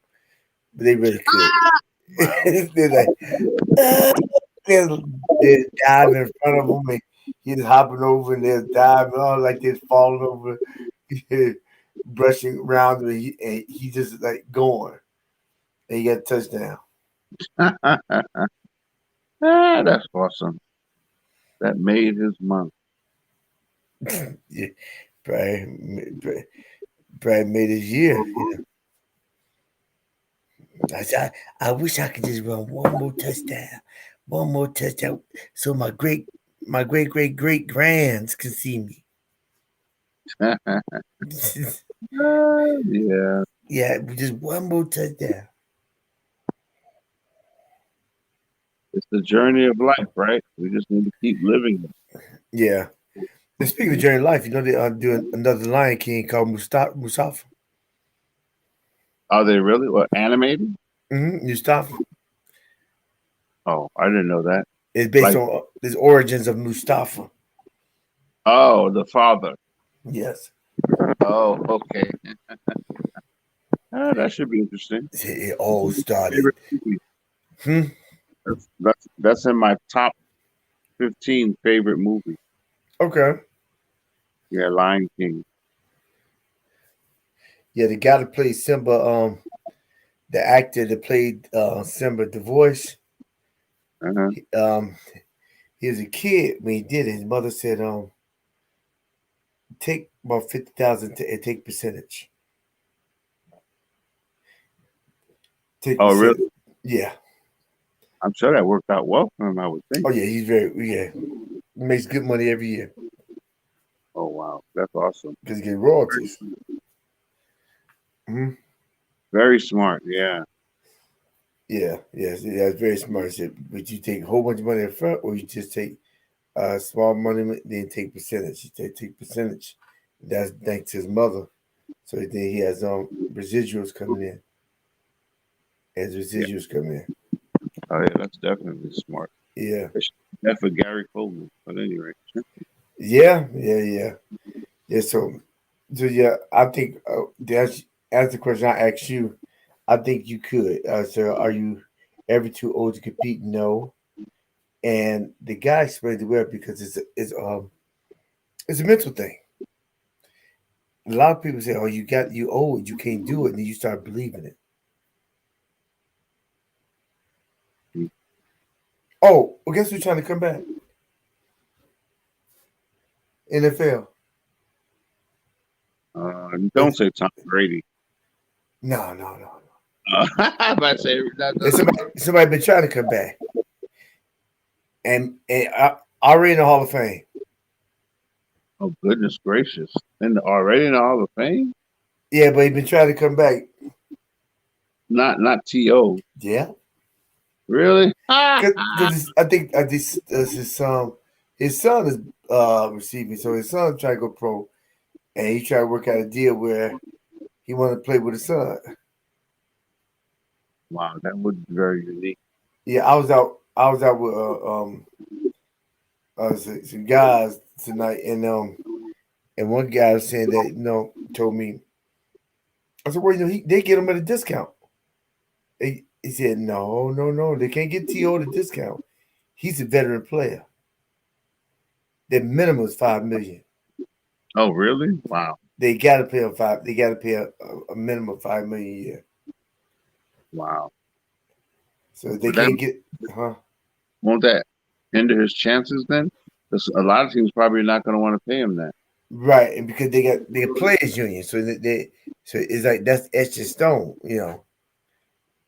but they really could. Wow. They're like, ah, they're diving in front of him, and he's hopping over, and they're diving, all like they're falling over, brushing around, and he just like going, and he got a touchdown. That's awesome. That made his month. Yeah, Brad made his year. I wish I could just run one more touchdown, so my great great grands can see me. Yeah, Yeah, just one more touchdown. it's the journey of life, right? We just need to keep living Yeah. And speaking of it. journey of life, they are doing another Lion King called Mustafa. Are they really? What, animated? Mustafa. Oh, I didn't know that. It's based Like, on the origins of Mustafa. oh, the father. Yes. Oh, okay. That should be interesting. It all started. Favorite movie. Hmm? That's in my top 15 favorite movie. Okay. Yeah, Lion King. Yeah, the guy that played Simba, the actor that played Simba, the voice, Uh-huh. he was a kid when he did it. His mother said, take about 50,000 and take percentage. Take Oh, really? percentage. Yeah. I'm sure that worked out well for him, I would think. Oh yeah, he makes good money every year Oh, wow. That's awesome. because he get royalties. Hmm. Very smart. Yeah. Yeah, yes, yeah, it's very smart. He said, but you take a whole bunch of money up front, or you just take small money, then take percentage. He said take percentage. That's thanks to his mother. So then he has residuals coming in. As Yeah. residuals come in. Oh, yeah. That's definitely smart. Yeah. That's for Gary Coleman. But anyway. Yeah. So yeah, I think that's the question I asked you. I think you could. So are you ever too old to compete? No. And the guy explained it well because it's a mental thing. A lot of people say, "Oh, you old, you can't do it," and then you start believing it. Oh, well, guess who's trying to come back? NFL. Don't say Tom Brady. No. I'm about to say that. There's somebody been trying to come back, and already in the Hall of Fame. Oh, goodness gracious. And already in the Hall of Fame? Yeah, but he been trying to come back. not T.O. Yeah. Really? Because I think his son is receiving, so his son trying to go pro, and he trying to work out a deal where he want to play with his son. Wow, that would be very unique. Yeah, I was out. I was out with some guys tonight, and one guy was saying that told me. I said, well, they get him at a discount. He said, no, they can't get T.O. at a discount. He's a veteran player. Their minimum is $5 million. Oh, really? Wow. They got to pay him five. They got to pay a minimum of $5 million a year. Wow. So they can't get, Won't that hinder his chances then? Because a lot of teams probably not going to want to pay him that. Right, and because they got players union, so so it's like that's etched in stone, And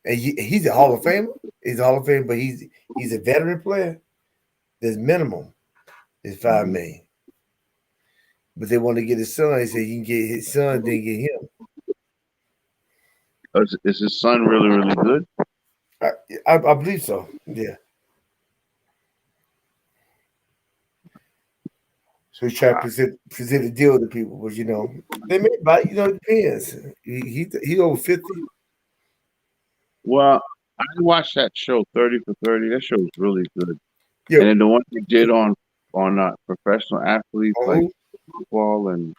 he's a Hall of Famer. He's a Hall of Famer, but he's a veteran player. There's minimum is $5 million. But they want to get his son. He said he can get his son, then get him. Is his son really, really good? I believe so. Yeah. So he's trying to present a deal to people, but they may buy. It depends. He over 50. Well, I watched that show 30 for 30. That show was really good. Yeah. And then the one they did on professional athletes like football, and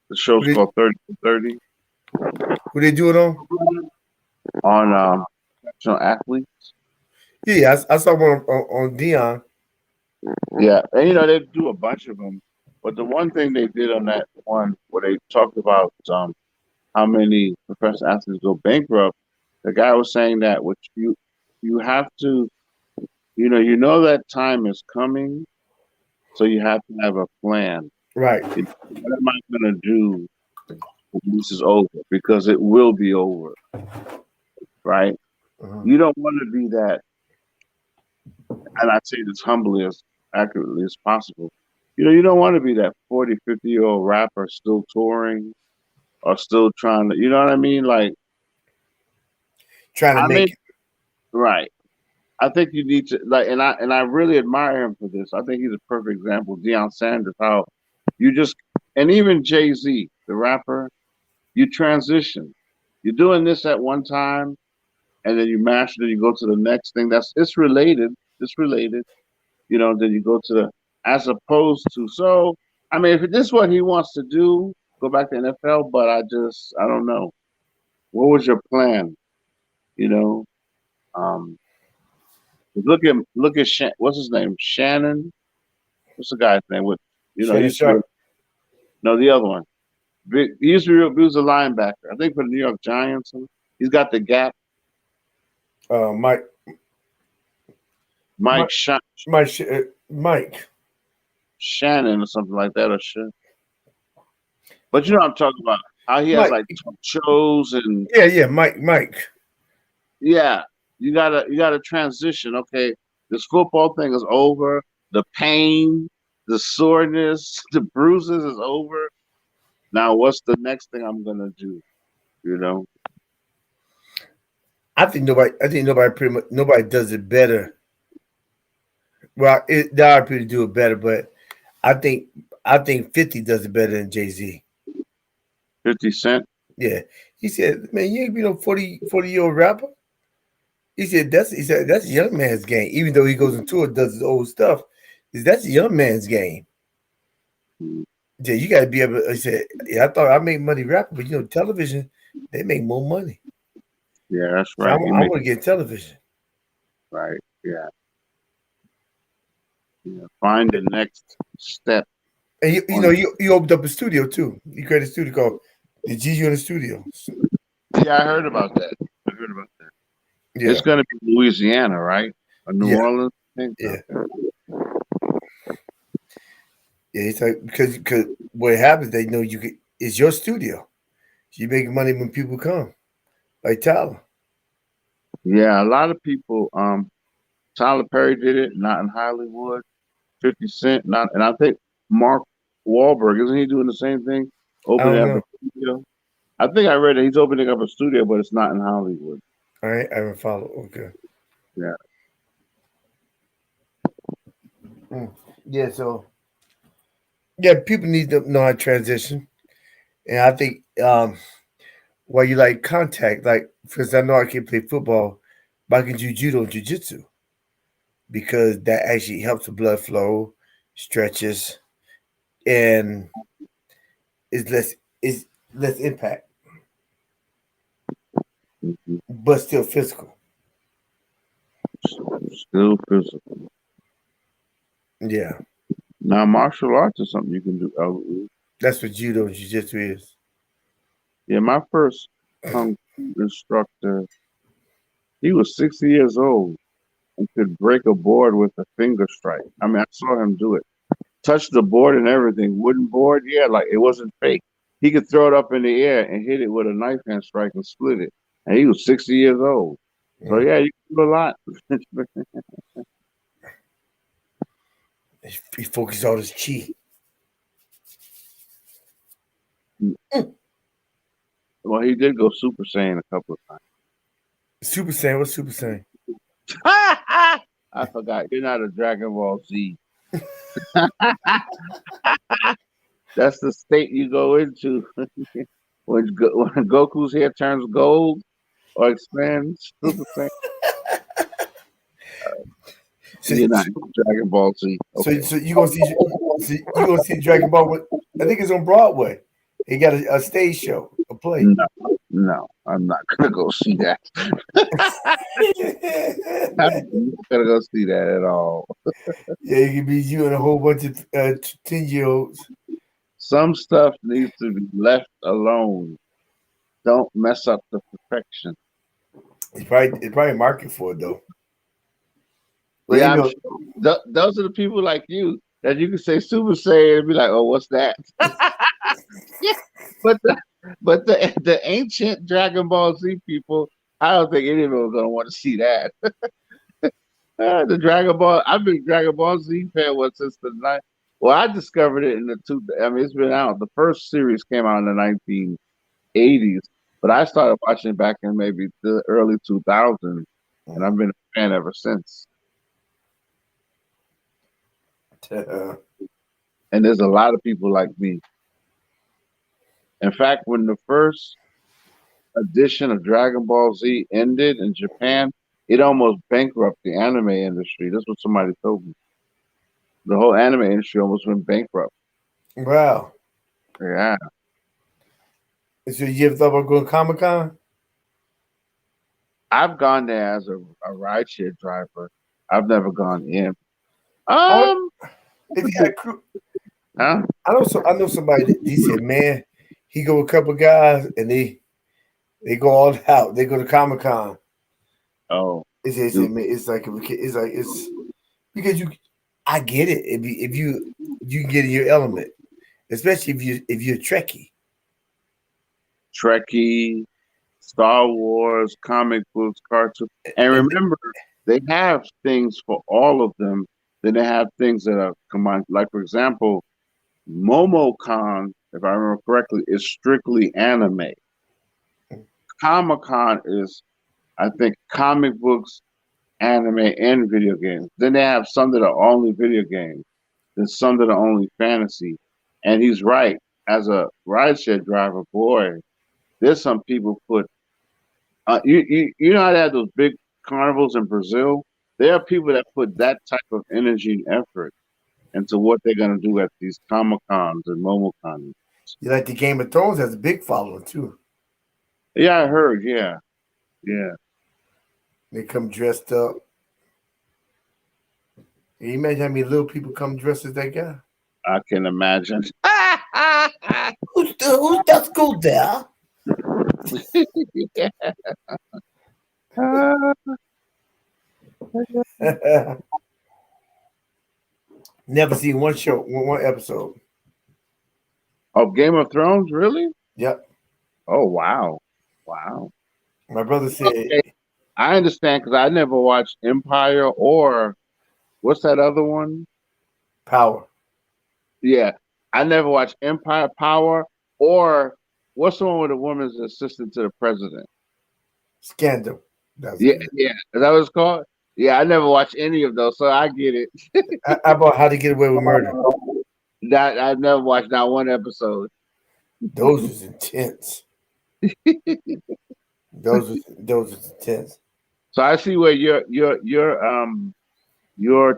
the show's called 30 for 30. Who they do it on? On professional athletes. Yeah, I saw one on Dion. Yeah, and they do a bunch of them, but the one thing they did on that one where they talked about how many professional athletes go bankrupt, the guy was saying that which you have to, that time is coming, so you have to have a plan. Right. What am I going to do when this is over? Because it will be over, right? You don't want to be that, and I say this humbly as accurately as possible. You don't want to be that 40, 50-year-old rapper still touring or still trying to, you know what I mean? Like, trying to make it. Right. I think you need to, like, and I really admire him for this. I think he's a perfect example. Deion Sanders, how you just, and even Jay-Z, the rapper, you transition. You're doing this at one time, and then you master it, you go to the next thing. It's related. It's related. Then you go to as opposed to, so, I mean, if this is what he wants to do, go back to NFL, but I don't know. What was your plan? Look at what's his name? Shannon? What's the guy's name? Shannon Sharp. No, the other one. He used to be, he was a linebacker. I think for the New York Giants. He's got the gap. Mike Shannon or something like that, or shit. But you know what I'm talking about. How he has like talk shows and Mike. Yeah, you gotta transition. Okay, this football thing is over. The pain, the soreness, the bruises is over. Now, what's the next thing I'm gonna do? I think nobody does it better. Well, there are people do it better, but I think 50 does it better than Jay-Z. 50 Cent? Yeah. He said, man, you ain't be no 40-year-old rapper. He said that's a young man's game. Even though he goes into it, does his old stuff, that's a young man's game. Yeah, you gotta be able to. He said, I thought I made money rapping, but television, they make more money. Yeah, that's right. So I want to get television. Right. Yeah. Find the next step. And you opened up a studio too. You created a studio called the GU in the Studio. Yeah, I heard about that. Yeah. It's going to be Louisiana, right? Or New Orleans? Yeah. Yeah, it's like because what happens, they know it's your studio. You make money when people come, like Tyler. Yeah, a lot of people. Tyler Perry did it, not in Hollywood. 50 Cent, and I think Mark Wahlberg, isn't he doing the same thing? Opening up a studio. I think I read that he's opening up a studio, but it's not in Hollywood. All right, I haven't followed. Okay. Yeah. Yeah, so yeah, people need to know how to transition. And I think while you like contact, like for instance, I know I can play football, but I can do judo and jiu-jitsu because that actually helps the blood flow, stretches, and is less impact, but still physical. Still physical. Yeah, Now, martial arts is something you can do. that's what judo and jiu-jitsu is. Yeah, my first kung fu instructor, he was 60 years old and could break a board with a finger strike. I mean, I saw him do it. Touch the board and everything. Wooden board, yeah, like it wasn't fake. He could throw it up in the air and hit it with a knife hand strike and split it. And he was 60 years old. So yeah, you can do a lot. He focuses on his chi. Well, he did go Super Saiyan a couple of times. Super Saiyan, what's Super Saiyan? I forgot. You're not a Dragon Ball Z. That's the state you go into when Goku's hair turns gold or expands. Super Saiyan. You're not Dragon Ball Z. Okay. So you gonna see Dragon Ball? I think it's on Broadway. He got a stage show, a play. No, I'm not gonna go see that. I'm not gonna go see that at all. Yeah, it could be you and a whole bunch of 10-year-olds. Some stuff needs to be left alone. Don't mess up the perfection. It's probably a market for it though. Well, Yeah, you I'm know, sure those are the people like you that you can say Super Saiyan and be like, oh, what's that? Yeah, but the ancient Dragon Ball Z people, I don't think any of them are gonna want to see that. The Dragon Ball, I've been a Dragon Ball Z fan since the night. Well, I discovered it in the two. I mean, it's been out. The first series came out in the 1980s, but I started watching it back in maybe the early 2000s, and I've been a fan ever since. And there's a lot of people like me. In fact, when the first edition of Dragon Ball Z ended in Japan, it almost bankrupted the anime industry. That's what somebody told me. The whole anime industry almost went bankrupt. Wow. Yeah. So you ever thought about going Comic-Con? I've gone there as a rideshare driver. I've never gone in. If you had a crew, huh? I know somebody that he said, man, he go with a couple of guys and they go all out. They go to Comic-Con. Oh, it's because I get it. If you can get in your element, especially if you're Trekkie. Trekkie, Star Wars, comic books, cartoons. And remember, they have things for all of them. Then they have things that are combined. Like, for example, MomoCon, if I remember correctly, is strictly anime. Comic-Con is, I think, comic books, anime, and video games. Then they have some that are only video games. There's some that are only fantasy. And he's right. As a rideshare driver, boy, there's some people put. You know how they have those big carnivals in Brazil? There are people that put that type of energy and effort into what they're gonna do at these Comic Cons and MomoCons. You like the Game of Thrones has a big following too. Yeah, I heard. Yeah, yeah. They come dressed up. Can you imagine how many little people come dressed as that guy? I can imagine. Who's that school there? Yeah. Never seen one episode. Of Game of Thrones, really? Yep. Oh wow, wow. My brother said. Okay. I understand because I never watched Empire or what's that other one? Power. Yeah, I never watched Empire, Power, or What's the one with the woman's assistant to the president? Scandal. That's Yeah, good. yeah. Is that what it's called? Yeah, I never watched any of those, so I get it. How about How to Get Away with Murder? That I never watched not one episode. Those was intense. Those was intense. So I see where your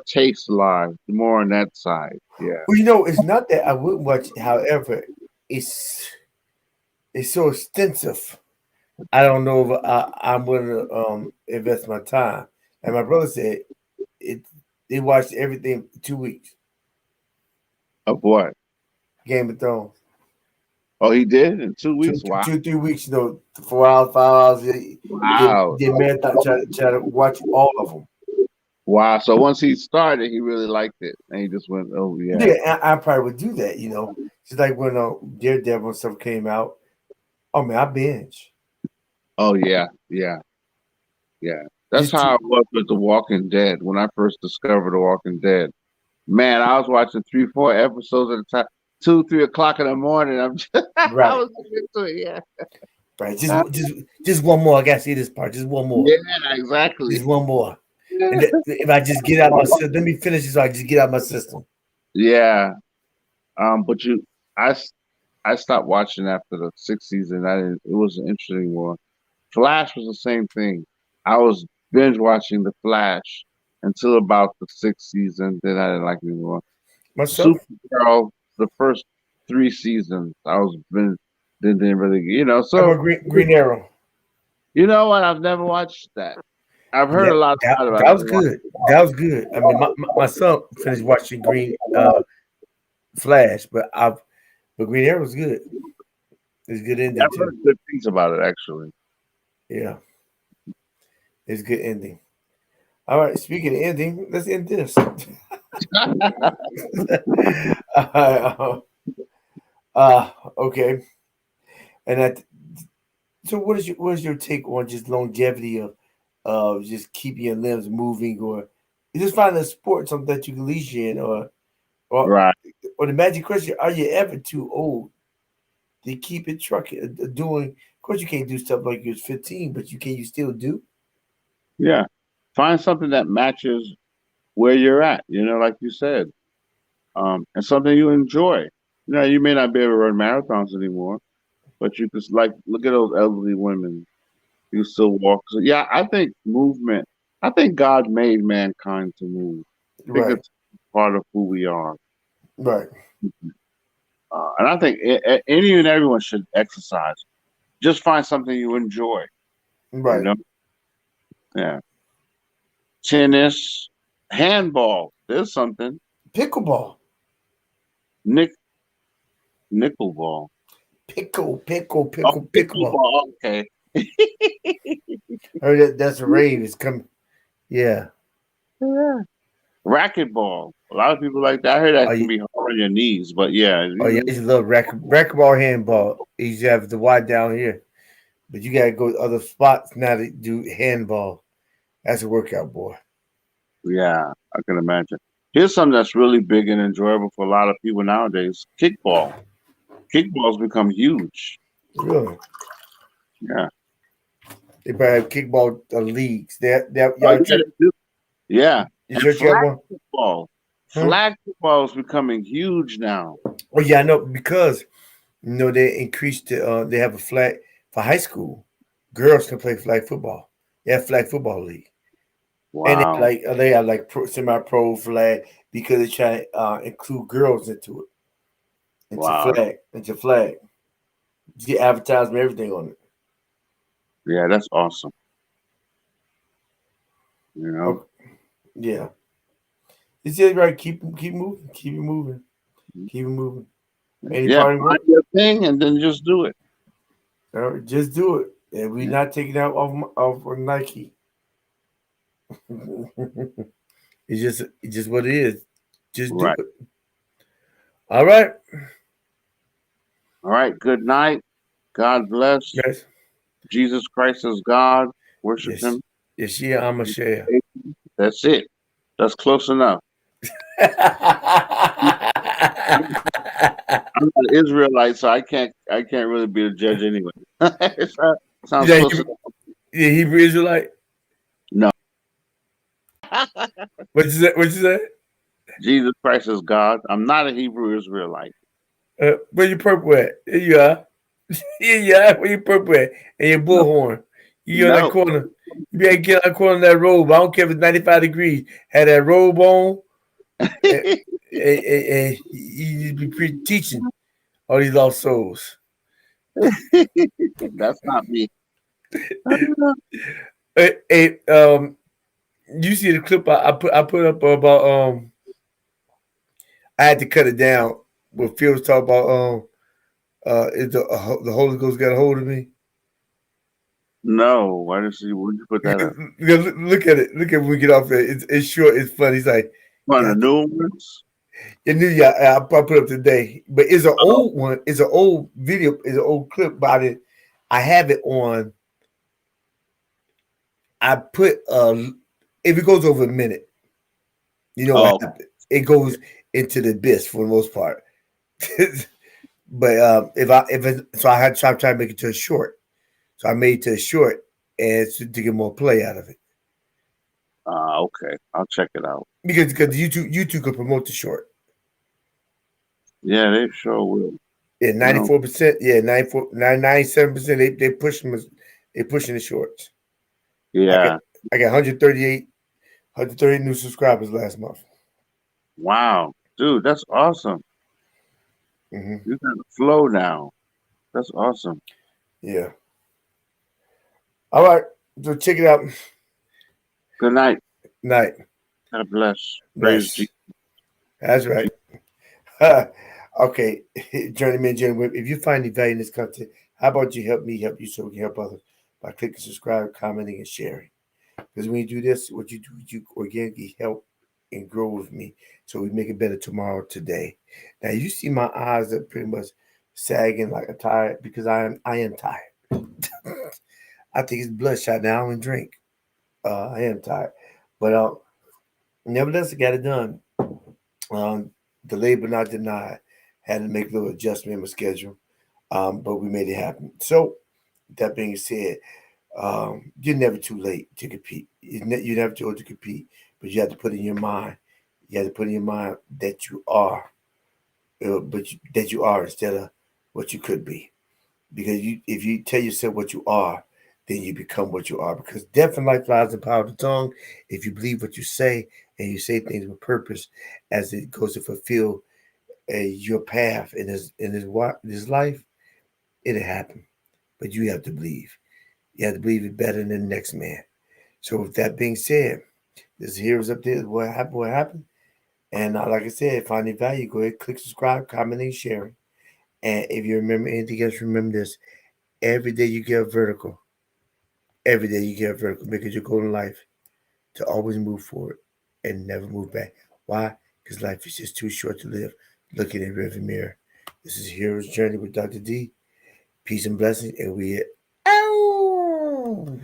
taste lies more on that side. Yeah. Well, it's not that I wouldn't watch it. However, it's it's so extensive. I don't know if I'm going to invest my time. And my brother said it. They watched everything in 2 weeks. Of what? Game of Thrones. Oh, he did in 2 weeks. Wow. 2, 3 weeks. 4 hours, 5 hours. Wow. They marathon try to watch all of them. Wow. So once he started, he really liked it, and he just went, "Oh yeah." Yeah, I probably would do that. Just like when Daredevil and stuff came out. Oh man, I binge. Oh yeah, yeah, yeah. That's how I was with The Walking Dead when I first discovered The Walking Dead. Man, I was watching 3, 4 episodes at a time, 2, 3 o'clock in the morning. I Right. was into it. Yeah. Right. Just one more. I gotta see this part. Just one more. Yeah, exactly. Just one more. And if I just get out my system, let me finish this. So I just get out my system. Yeah. But I stopped watching after the 6th season. It wasn't interesting anymore. Flash was the same thing. I was binge watching The Flash until about the 6th season. Then I didn't like it anymore. Myself? Supergirl, the first 3 seasons, I was binge. Didn't really, So How about Green Arrow? You know what? I've never watched that. I've heard a lot about it. That was good. That was good. I mean, my son finished watching Flash, but Green Arrow was good. It's good ending. I've heard good things about it, actually. Yeah, it's good ending. All right. Speaking of ending, let's end this. Okay. And so what is your take on just longevity of just keeping your limbs moving, or you just find a sport something that you can leisure in, or right, or the magic question: are you ever too old to keep it trucking? Doing, of course, you can't do stuff like you're 15, but you still do. Yeah, find something that matches where you're at. Like you said, and something you enjoy. You may not be able to run marathons anymore, but you just look at those elderly women. You still walk. So yeah, I think movement. I think God made mankind to move. I think Right. it's part of who we are. Right. And I think any and everyone should exercise. Just find something you enjoy. Right. Yeah. Tennis, handball. There's something. Pickleball. Nickelball. Pickleball. Okay. Heard that's a rave. It's coming. Yeah. Yeah. Racquetball. A lot of people like that. I heard that can be hard on your knees, but yeah. Oh yeah, I used to love racquetball, handball. You used to have the wide down here, but you gotta go to other spots now to do handball. That's a workout, boy. Yeah, I can imagine. Here's something that's really big and enjoyable for a lot of people nowadays: kickball. Kickball's become huge. Really? Yeah. They probably have kickball leagues. Yeah. You church got one? Football. Flag football is becoming huge now. Oh yeah, I know, because they increased they have a flag for high school. Girls can play flag football. They have flag football league. Wow. And they have semi-pro flag because they try to include girls into it. It's a flag. You get advertisement, everything on it. Yeah, that's awesome. Yeah. It's just right. Keep moving. Keep it moving. Keep it moving. Find your thing and then just do it. Just do it. And we're not taking out off Nike. It's just what it is. Just do it. All right. All right. Good night. God bless. Yes. Jesus Christ is God. Worship Him. Yes, yeah, I'm a share. That's it. That's close enough. I'm not an Israelite, so I can't really be a judge anyway. Sounds Yeah, close enough. yeah, Hebrew Israelite. No, What you say? What you say? Jesus Christ is God. I'm not a Hebrew Israelite. Where your purple at? Here you are. Here you are. Where your purple at? And your No, bullhorn. You on that no. corner. You better get on that corner of that robe. I don't care if it's 95 degrees. Had that robe on, and you be teaching all these lost souls. That's not me. Hey, you see the clip I put up about I had to cut it down. When Phil was talking about is the Holy Ghost got a hold of me. No, why did you put that up? Look at it. Look at when we get off it. It's short. It's funny. He's like, One of the new ones? I put up today, but it's an Oh, old one. It's an old video. It's an old clip about it. I have it on. I put if it goes over a minute, you know what oh, happens. It goes into the abyss for the most part. But so I had to try to make it to a short. So I made it to a short and to get more play out of it okay. I'll check it out. because YouTube could promote the short. Yeah, they sure will. Yeah, You know, 94%. Yeah, 97%. They pushing the shorts. yeah. I got 138 new subscribers last month. Wow. Dude, that's awesome. Hmm. You got a flow now. That's awesome. Yeah. All right. So check it out. Good night. Night. God bless. Praise Bless. Jesus. That's right. Okay, journeyman, if you find any value in this content, how about you help me help you so we can help others by clicking subscribe, commenting, and sharing. Because when you do this, what you do, you organically help and grow with me so we make it better tomorrow, today. Now you see my eyes are pretty much sagging like I'm tired because I am tired. I think it's bloodshot now. I don't drink. I am tired. But nevertheless, I got it done. Delayed but not denied. Had to make a little adjustment in my schedule, but we made it happen. So, that being said, you're never too late to compete. You're never too old to compete, but you have to put in your mind. You have to put in your mind that you are, that you are instead of what you could be. Because if you tell yourself what you are, then you become what you are. Because death and life lies in the power of the tongue. If you believe what you say and you say things with purpose, as it goes to fulfill your path in this life, it'll happen. But you have to believe. You have to believe it better than the next man. So with that being said, this heroes up there. What happened? What happened? And like I said, find your value. Go ahead, click subscribe, comment, and sharing. And if you remember anything else, remember this: every day you get vertical. Every day you get vertical because your goal in life to always move forward and never move back. Why? Because life is just too short to live looking in the rearview mirror. This is Hero's Journey with Dr. D. Peace and blessings, and we out.